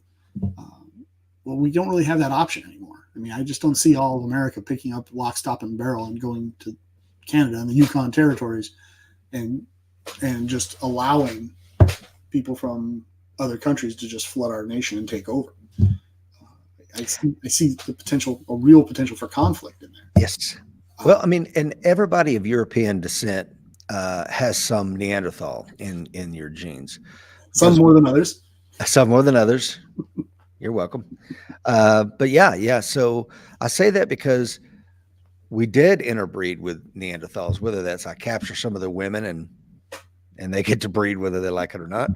Well, we don't really have that option anymore. I mean, I just don't see all of America picking up lock, stock, and barrel and going to Canada and the Yukon territories and just allowing people from other countries to just flood our nation and take over. I see the potential, a real potential for conflict in there. Yes. Well, I mean, and everybody of European descent has some Neanderthal in your genes. Some more than others. Some more than others. You're welcome. But yeah. So I say that because we did interbreed with Neanderthals, whether that's I capture some of the women and they get to breed whether they like it or not.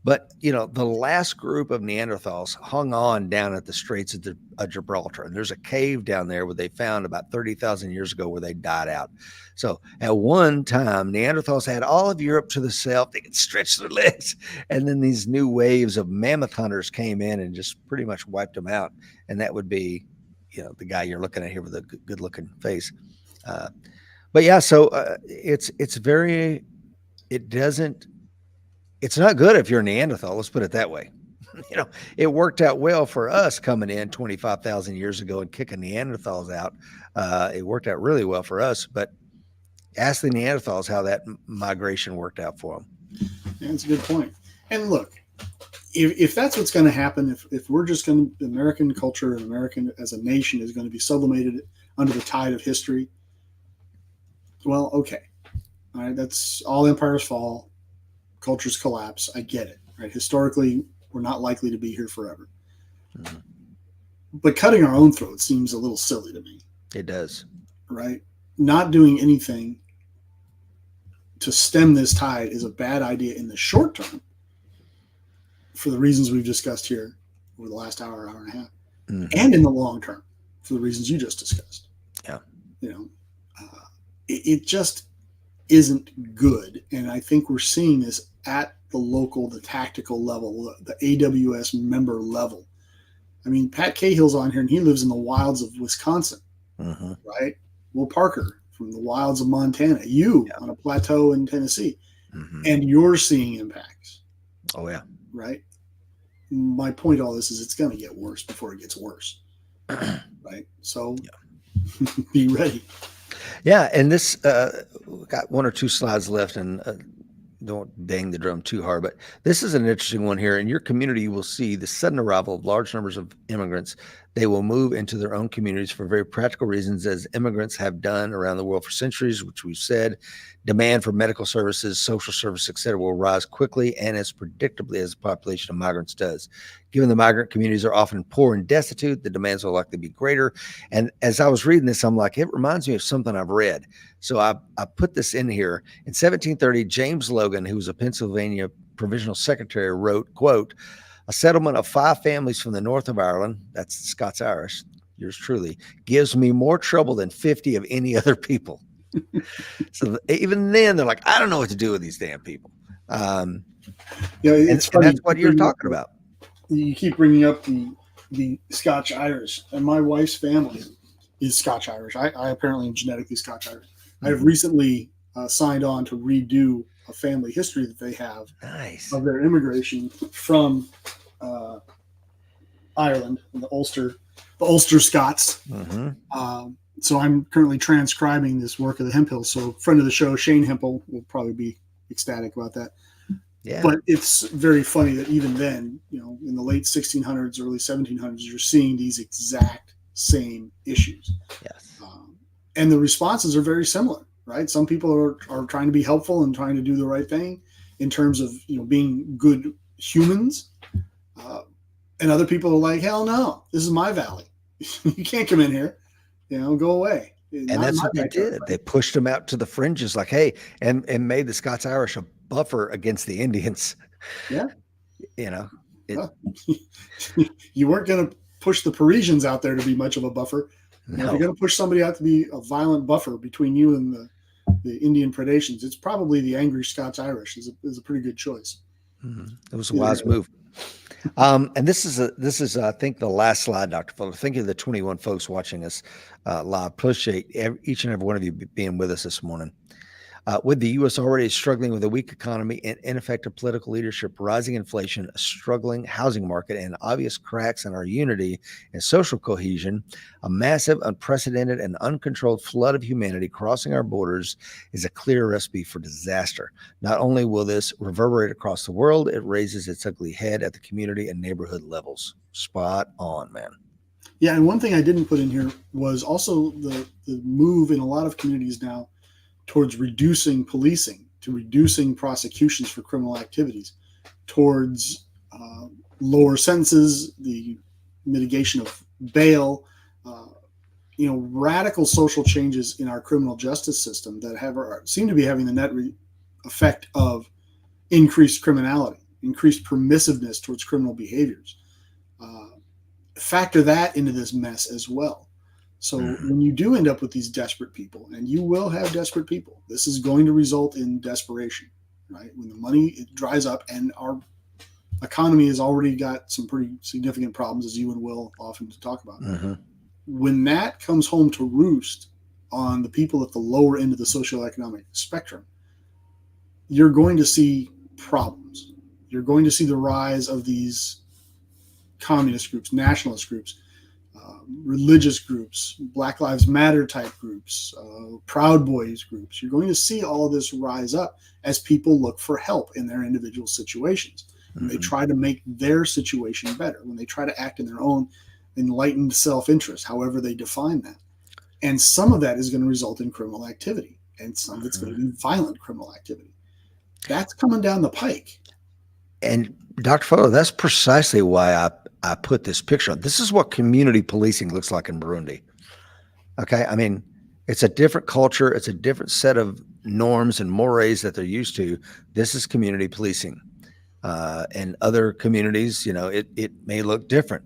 But, the last group of Neanderthals hung on down at the Straits of Gibraltar. And there's a cave down there where they found about 30,000 years ago where they died out. So at one time, Neanderthals had all of Europe to the south. They could stretch their legs. And then these new waves of mammoth hunters came in and just pretty much wiped them out. And that would be, the guy you're looking at here with a good looking face. But yeah, so it's very... It's not good if you're a Neanderthal. Let's put it that way. It worked out well for us coming in 25,000 years ago and kicking Neanderthals out. It worked out really well for us, but ask the Neanderthals how that migration worked out for them. Yeah, that's a good point. And look, if that's what's going to happen, if we're just going to, American culture and American as a nation is going to be sublimated under the tide of history, well, okay. All right, that's all empires fall, cultures collapse. I get it. Right, historically, we're not likely to be here forever. Mm-hmm. But cutting our own throats seems a little silly to me. It does. Right, not doing anything to stem this tide is a bad idea in the short term, for the reasons we've discussed here over the last hour and a half, and in the long term for the reasons you just discussed. Yeah, it just isn't good. And I think we're seeing this at the tactical level, the AWS member level. I mean, Pat Cahill's on here and he lives in the wilds of Wisconsin, right? Will Parker from the wilds of Montana, on a plateau in Tennessee, and you're seeing impacts. Oh yeah. Right. My point of all this is it's going to get worse before it gets worse. Right. So be ready. Yeah, and this we got one or two slides left, and don't bang the drum too hard, but this is an interesting one here. In your community, you will see the sudden arrival of large numbers of immigrants. They will move into their own communities for very practical reasons, as immigrants have done around the world for centuries, which we've said. Demand for medical services, social service, etc., will rise quickly and as predictably as the population of migrants does. Given the migrant communities are often poor and destitute, the demands will likely be greater. And as I was reading this, I'm like, it reminds me of something I've read. So I put this in here. In 1730, James Logan, who was a Pennsylvania provisional secretary, wrote, quote, a settlement of 5 families from the north of Ireland, that's Scots-Irish, yours truly, gives me more trouble than 50 of any other people. So even then, they're like, I don't know what to do with these damn people. It's funny. And that's what you're talking about. You keep bringing up the Scotch-Irish, and my wife's family is Scotch-Irish. I apparently am genetically Scotch-Irish. I have recently signed on to redo a family history that they have of their immigration from Ireland, the Ulster Scots. So I'm currently transcribing this work of the Hemphill. So friend of the show, Shane Hemphill, will probably be ecstatic about that. Yeah. But it's very funny that even then, in the late 1600s, early 1700s, you're seeing these exact same issues. Yes. And the responses are very similar, right? Some people are trying to be helpful and trying to do the right thing in terms of, being good humans. And other people are like, hell no, this is my valley. You can't come in here, go away. And that's what they did. They pushed them out to the fringes like, hey, and made the Scots-Irish a buffer against the Indians. Yeah. You weren't going to push the Parisians out there to be much of a buffer. No. If you're going to push somebody out to be a violent buffer between you and the Indian predations, it's probably the angry Scots-Irish is a pretty good choice. It was a wise move. And this is I think the last slide, Dr. Fuller. Thank you to the 21 folks watching us live. Appreciate each and every one of you being with us this morning. With the U.S. already struggling with a weak economy and ineffective political leadership, rising inflation, a struggling housing market, and obvious cracks in our unity and social cohesion, a massive, unprecedented, and uncontrolled flood of humanity crossing our borders is a clear recipe for disaster. Not only will this reverberate across the world, it raises its ugly head at the community and neighborhood levels. Spot on, man. Yeah, and one thing I didn't put in here was also the move in a lot of communities now towards reducing policing, to reducing prosecutions for criminal activities, towards lower sentences, the mitigation of bail, radical social changes in our criminal justice system that seem to be having the net effect of increased criminality, increased permissiveness towards criminal behaviors. Factor that into this mess as well. So when you do end up with these desperate people, and you will have desperate people, this is going to result in desperation, right? When the money dries up, and our economy has already got some pretty significant problems, as you and Will often talk about. When that comes home to roost on the people at the lower end of the socioeconomic spectrum, you're going to see problems. You're going to see the rise of these communist groups, nationalist groups, religious groups, Black Lives Matter type groups, Proud Boys groups. You're going to see all of this rise up as people look for help in their individual situations. When they try to make their situation better, when they try to act in their own enlightened self-interest, however they define that. And some of that is going to result in criminal activity, and some of it's going to be violent criminal activity. That's coming down the pike. And Dr. Fuller, that's precisely why I put this picture on. This is what community policing looks like in Burundi. Okay. I mean, it's a different culture. It's a different set of norms and mores that they're used to. This is community policing. And other communities, it may look different.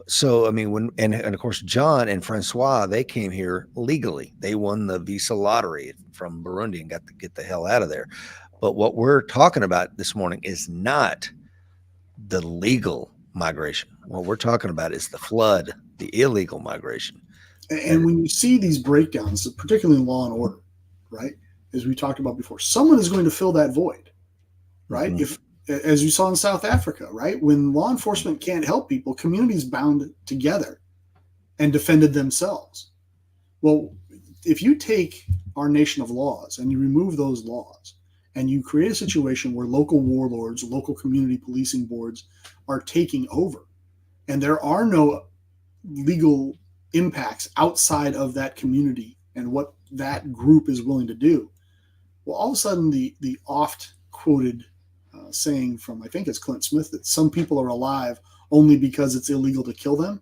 So, I mean, and of course, John and Francois, they came here legally. They won the visa lottery from Burundi and got to get the hell out of there. But what we're talking about this morning is not the legal migration. What we're talking about is the flood, the illegal migration. And when you see these breakdowns, particularly in law and order, right, as we talked about before, someone is going to fill that void, right? If, as you saw in South Africa, right, when law enforcement can't help people, communities bound together and defended themselves. Well, if you take our nation of laws and you remove those laws and you create a situation where local warlords, local community policing boards are taking over, and there are no legal impacts outside of that community and what that group is willing to do, well, all of a sudden the oft quoted saying from, I think it's Clint Smith, that some people are alive only because it's illegal to kill them,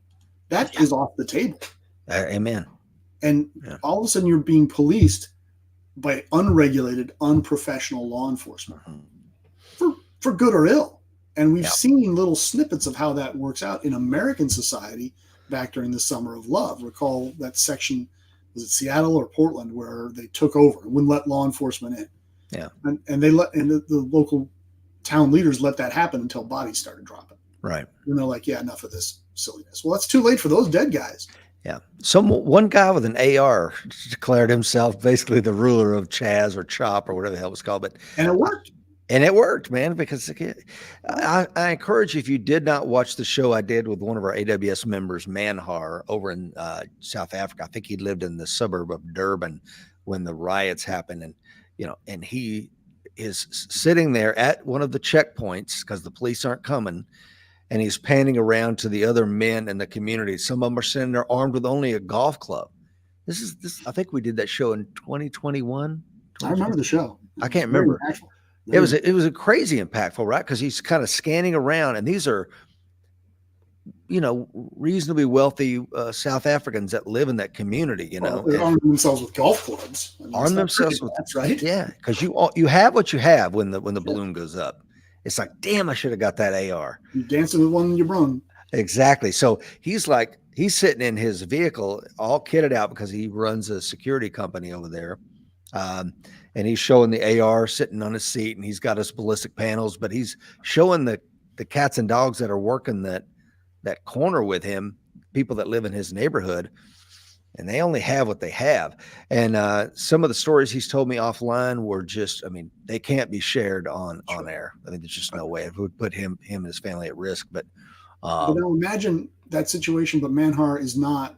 that is off the table. Amen. And all of a sudden you're being policed by unregulated, unprofessional law enforcement for good or ill. And we've seen little snippets of how that works out in American society back during the Summer of Love. Recall that section, was it Seattle or Portland, where they took over and wouldn't let law enforcement in. Yeah. And they let, and the local town leaders let that happen until bodies started dropping. Right. And they're like, yeah, enough of this silliness. Well, it's too late for those dead guys. Yeah. One guy with an AR declared himself basically the ruler of Chaz or Chop or whatever the hell it was called. And it worked. And it worked, man, because I encourage you, if you did not watch the show I did with one of our AWS members, Manhar, over in South Africa. I think he lived in the suburb of Durban when the riots happened. And, and he is sitting there at one of the checkpoints because the police aren't coming. And he's panning around to the other men in the community. Some of them are sitting there armed with only a golf club. This. I think we did that show in 2021. I remember the show. I can't remember. It was a crazy impactful, right? Because he's kind of scanning around, and these are, reasonably wealthy South Africans that live in that community. They arm themselves with golf clubs. Arm themselves with, that's right. Yeah, because you have what you have when the balloon goes up. It's like, damn, I should have got that AR. You're dancing with one in your brung. Exactly. So he's sitting in his vehicle, all kitted out because he runs a security company over there. And he's showing the AR sitting on his seat, and he's got his ballistic panels, but he's showing the cats and dogs that are working that corner with him, people that live in his neighborhood, and they only have what they have. And some of the stories he's told me offline were just, they can't be shared on air. There's just no way. It would put him and his family at risk. But now imagine that situation, but Manhar is not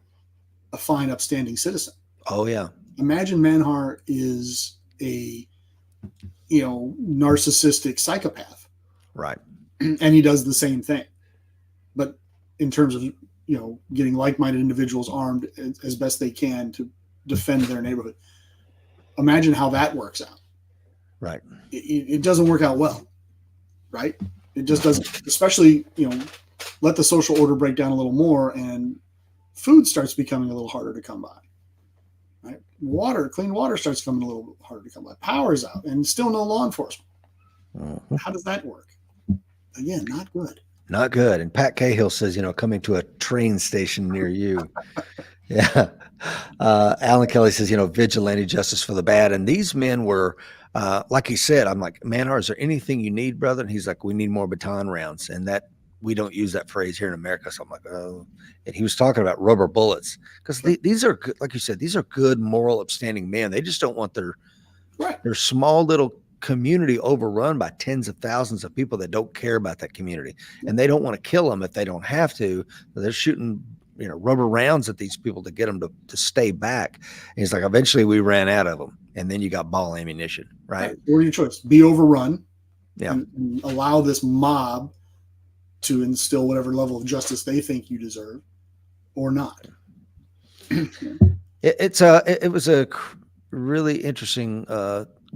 a fine, upstanding citizen. Oh, yeah. Imagine Manhar is a narcissistic psychopath, right? And he does the same thing, but in terms of getting like-minded individuals armed as best they can to defend their neighborhood. Imagine how that works out. Right. It doesn't work out well, right? It just doesn't. Especially let the social order break down a little more, and food starts becoming a little harder to come by. Right? Clean water starts coming a little harder to come by. Power's out, and still no law enforcement. Mm-hmm. How does that work? Again, not good. Not good. And Pat Cahill says, coming to a train station near you. Yeah. Alan Kelly says, vigilante justice for the bad. And these men were, like he said, I'm like, Manhar, is there anything you need, brother? And he's like, we need more baton rounds. And that we don't use that phrase here in America. So I'm like, oh. And he was talking about rubber bullets because these are good, like you said, these are good, moral, upstanding men. They just don't want their small little community overrun by tens of thousands of people that don't care about that community, and they don't want to kill them if they don't have to. They're shooting, rubber rounds at these people to get them to stay back. And he's like, eventually we ran out of them, and then you got ball ammunition, right? What are your choice? Be overrun, and allow this mob to instill whatever level of justice they think you deserve, or not. It was a really interesting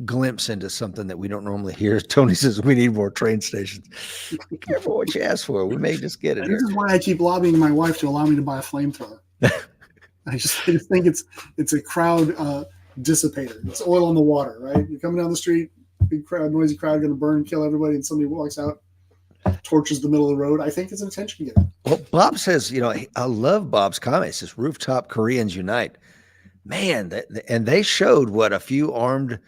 glimpse into something that we don't normally hear. Tony says we need more train stations. Be careful what you ask for. We may just get it. This is why I keep lobbying my wife to allow me to buy a flamethrower. I just think it's a crowd dissipator. It's oil on the water, right? You're coming down the street, big crowd, noisy crowd, going to burn and kill everybody, and somebody walks out, torches the middle of the road. I think it's an attention getter. Well, Bob says, I love Bob's comment. It says rooftop Koreans unite. Man, and they showed what a few armed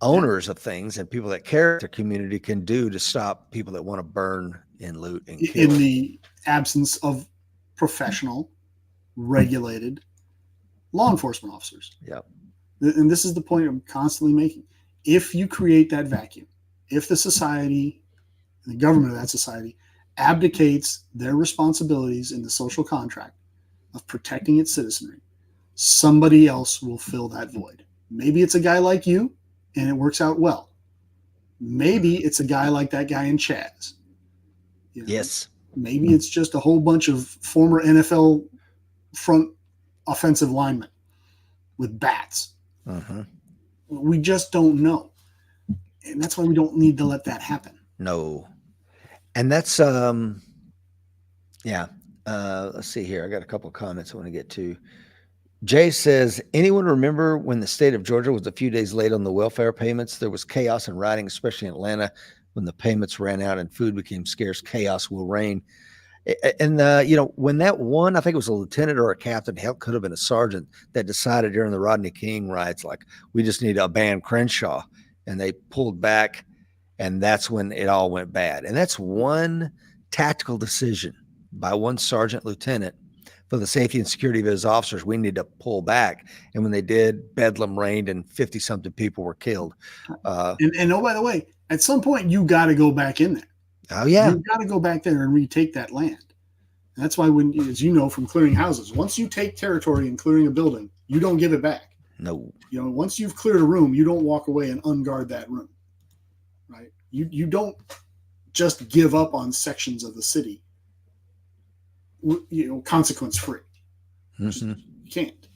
owners of things and people that care their community can do to stop people that want to burn and loot and kill. In the absence of professional, regulated law enforcement officers. Yep. And this is the point I'm constantly making. If you create that vacuum, if the society, the government of that society, abdicates their responsibilities in the social contract of protecting its citizenry, somebody else will fill that void. Maybe it's a guy like you and it works out well. Maybe it's a guy like that guy in Chaz. You know, Yes. maybe it's just a whole bunch of former NFL front offensive linemen with bats. Uh-huh. We just don't know. And that's why we don't need to let that happen. No. And that's yeah. Let's see here. I got a couple of comments I want to get to. Jay says, anyone remember when the state of Georgia was a few days late on the welfare payments? There was chaos and rioting, especially in Atlanta, when the payments ran out and food became scarce. Chaos will reign. And when that one, I think it was a lieutenant or a captain, hell, could have been a sergeant, that decided during the Rodney King riots, like, we just need to ban Crenshaw, and they pulled back, and that's when it all went bad. And that's one tactical decision by one sergeant lieutenant for the safety and security of his officers. We need to pull back. And when they did, bedlam reigned and 50-something people were killed. And oh, by the way, at some point, you got to go back in there. Oh, yeah. You've got to go back there and retake that land. And that's why, when, as you know, from clearing houses, once you take territory and clearing a building, you don't give it back. No. Once you've cleared a room, you don't walk away and unguard that room. Right? You don't just give up on sections of the city, consequence free. Mm-hmm. You can't.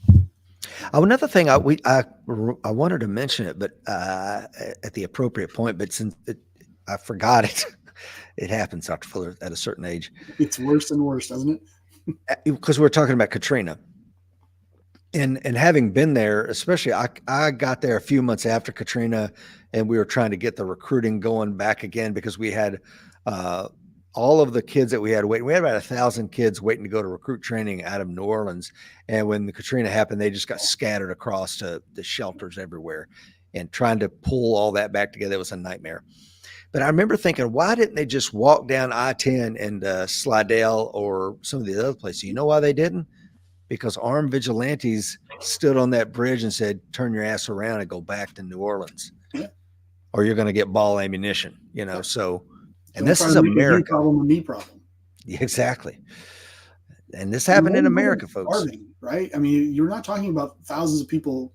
Another thing I wanted to mention it, but at the appropriate point, but since I forgot it. It happens, Dr. Fuller, at a certain age. It's worse and worse, doesn't it? Because we're talking about Katrina. And having been there, especially I got there a few months after Katrina, and we were trying to get the recruiting going back again, because we had all of the kids that we had waiting. We had about 1,000 kids waiting to go to recruit training out of New Orleans. And when the Katrina happened, they just got scattered across to the shelters everywhere. And trying to pull all that back together was a nightmare. But I remember thinking, why didn't they just walk down I-10 and Slidell or some of the other places? You know why they didn't? Because armed vigilantes stood on that bridge and said, turn your ass around and go back to New Orleans. Yeah. Or you're going to get ball ammunition, so, and Don't this is America. Problem, a me problem. Yeah, exactly. And this happened in America, folks. Starving, right? I mean, you're not talking about thousands of people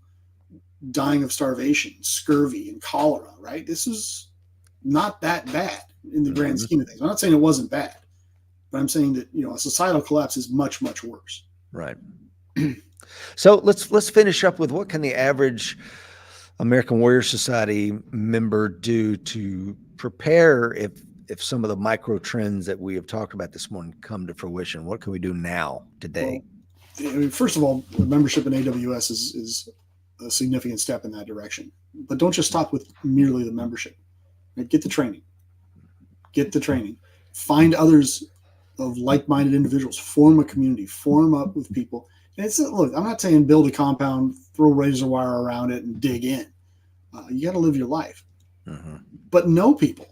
dying of starvation, scurvy, and cholera, right? This is not that bad in the grand scheme of things. I'm not saying it wasn't bad, but I'm saying that, a societal collapse is much, much worse. Right. So let's finish up with, what can the average American Warrior Society member do to prepare if some of the micro trends that we have talked about this morning come to fruition? What can we do now, today? Well, first of all, the membership in AWS is a significant step in that direction. But don't just stop with merely the membership. Right? Get the training. Find others of like-minded individuals. Form a community. Form up with people. And look, I'm not saying build a compound, throw razor wire around it, and dig in. You got to live your life. Mm-hmm. But know people.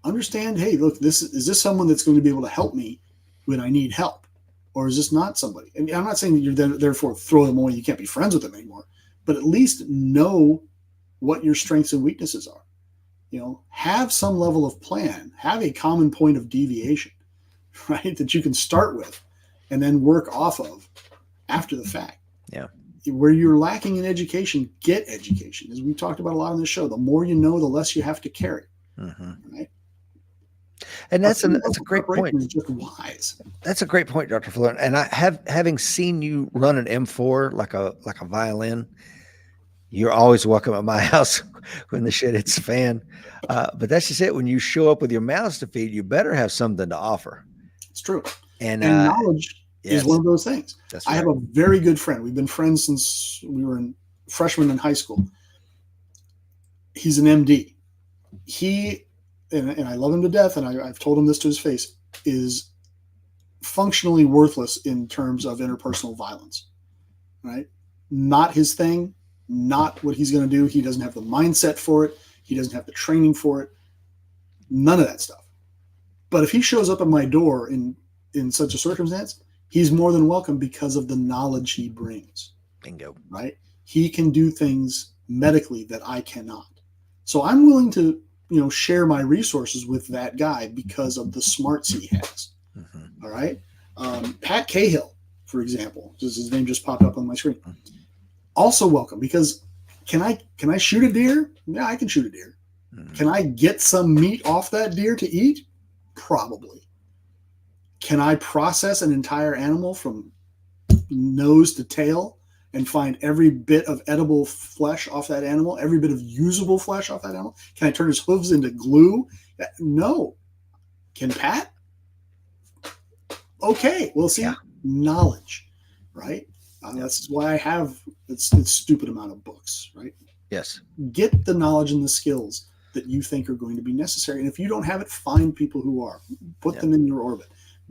Understand, hey, look, is this someone that's going to be able to help me when I need help? Or is this not somebody? And I'm not saying that you're therefore throw them away, you can't be friends with them anymore. But at least know what your strengths and weaknesses are. Have some level of plan, have a common point of deviation, right? That you can start with and then work off of after the fact. Yeah. Where you're lacking in education, get education. As we talked about a lot on this show, the more you know, the less you have to carry. Mm-hmm. Right? And that's a great point. Is just wise. That's a great point, Dr. Fuller. And having seen you run an M4 like a violin, you're always welcome at my house when the shit hits the fan. But that's just it. When you show up with your mouths to feed, you better have something to offer. It's true. And knowledge is one of those things. That's right. I have a very good friend. We've been friends since we were freshmen in high school. He's an MD. He, and I love him to death, and I've told him this to his face, is functionally worthless in terms of interpersonal violence. Right? Not his thing. Not what he's going to do. He doesn't have the mindset for it. He doesn't have the training for it. None of that stuff. But if he shows up at my door in such a circumstance, he's more than welcome because of the knowledge he brings. Bingo. Right? He can do things medically that I cannot. So I'm willing to, share my resources with that guy because of the smarts he has. Mm-hmm. All right. Pat Cahill for example, just his name just popped up on my screen. Also welcome, because can I shoot a deer? Yeah, I can shoot a deer. Can I get some meat off that deer to eat? Probably. Can I process an entire animal from nose to tail and find every bit of edible flesh off that animal, every bit of usable flesh off that animal? Can I turn his hooves into glue? No. Can Pat? Okay, we'll see. Yeah. Knowledge, right? That's why I have it's stupid amount of books, right? Yes. Get the knowledge and the skills that you think are going to be necessary. And if you don't have it, find people who are. Put them in your orbit.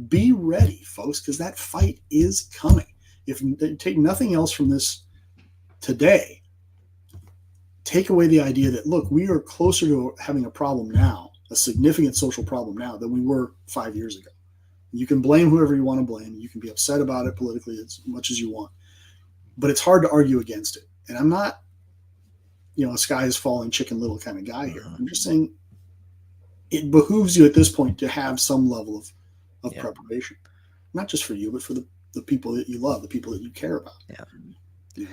Be ready, folks, because that fight is coming. If take nothing else from this today, take away the idea that, look, we are closer to having a problem now, a significant social problem now, than we were 5 years ago. You can blame whoever you want to blame. You can be upset about it politically as much as you want. But it's hard to argue against it. And I'm not, a sky is falling, chicken little kind of guy here. I'm just saying it behooves you at this point to have some level of preparation, not just for you, but for the people that you love, the people that you care about. Yeah.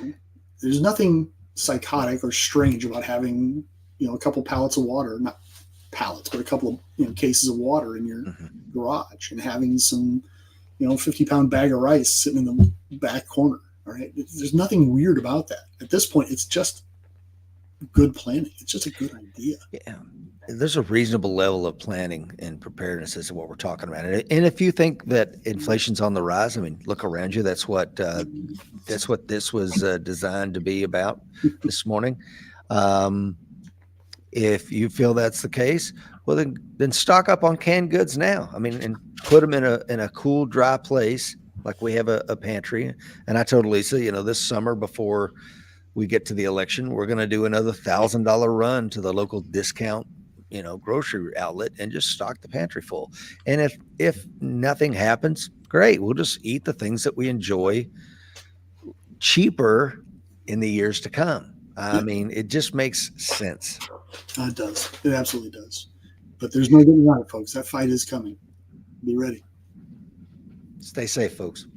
There's nothing psychotic or strange about having, a couple pallets of water, not pallets, but a couple of cases of water in your garage, and having some 50-pound bag of rice sitting in the back corner. All right, there's nothing weird about that. At this point, it's just good planning. It's just a good idea. Yeah, there's a reasonable level of planning and preparedness as to what we're talking about. And if you think that inflation's on the rise, I mean, look around you. That's what this was designed to be about this morning. If you feel that's the case, well, then stock up on canned goods now. I mean, and put them in a cool, dry place, like we have a pantry. And I told Lisa, this summer before we get to the election, we're going to do another $1,000 run to the local discount, grocery outlet, and just stock the pantry full. And if nothing happens, great. We'll just eat the things that we enjoy cheaper in the years to come. I mean, it just makes sense. It does. It absolutely does. But there's no getting around it, folks. That fight is coming. Be ready. Stay safe, folks.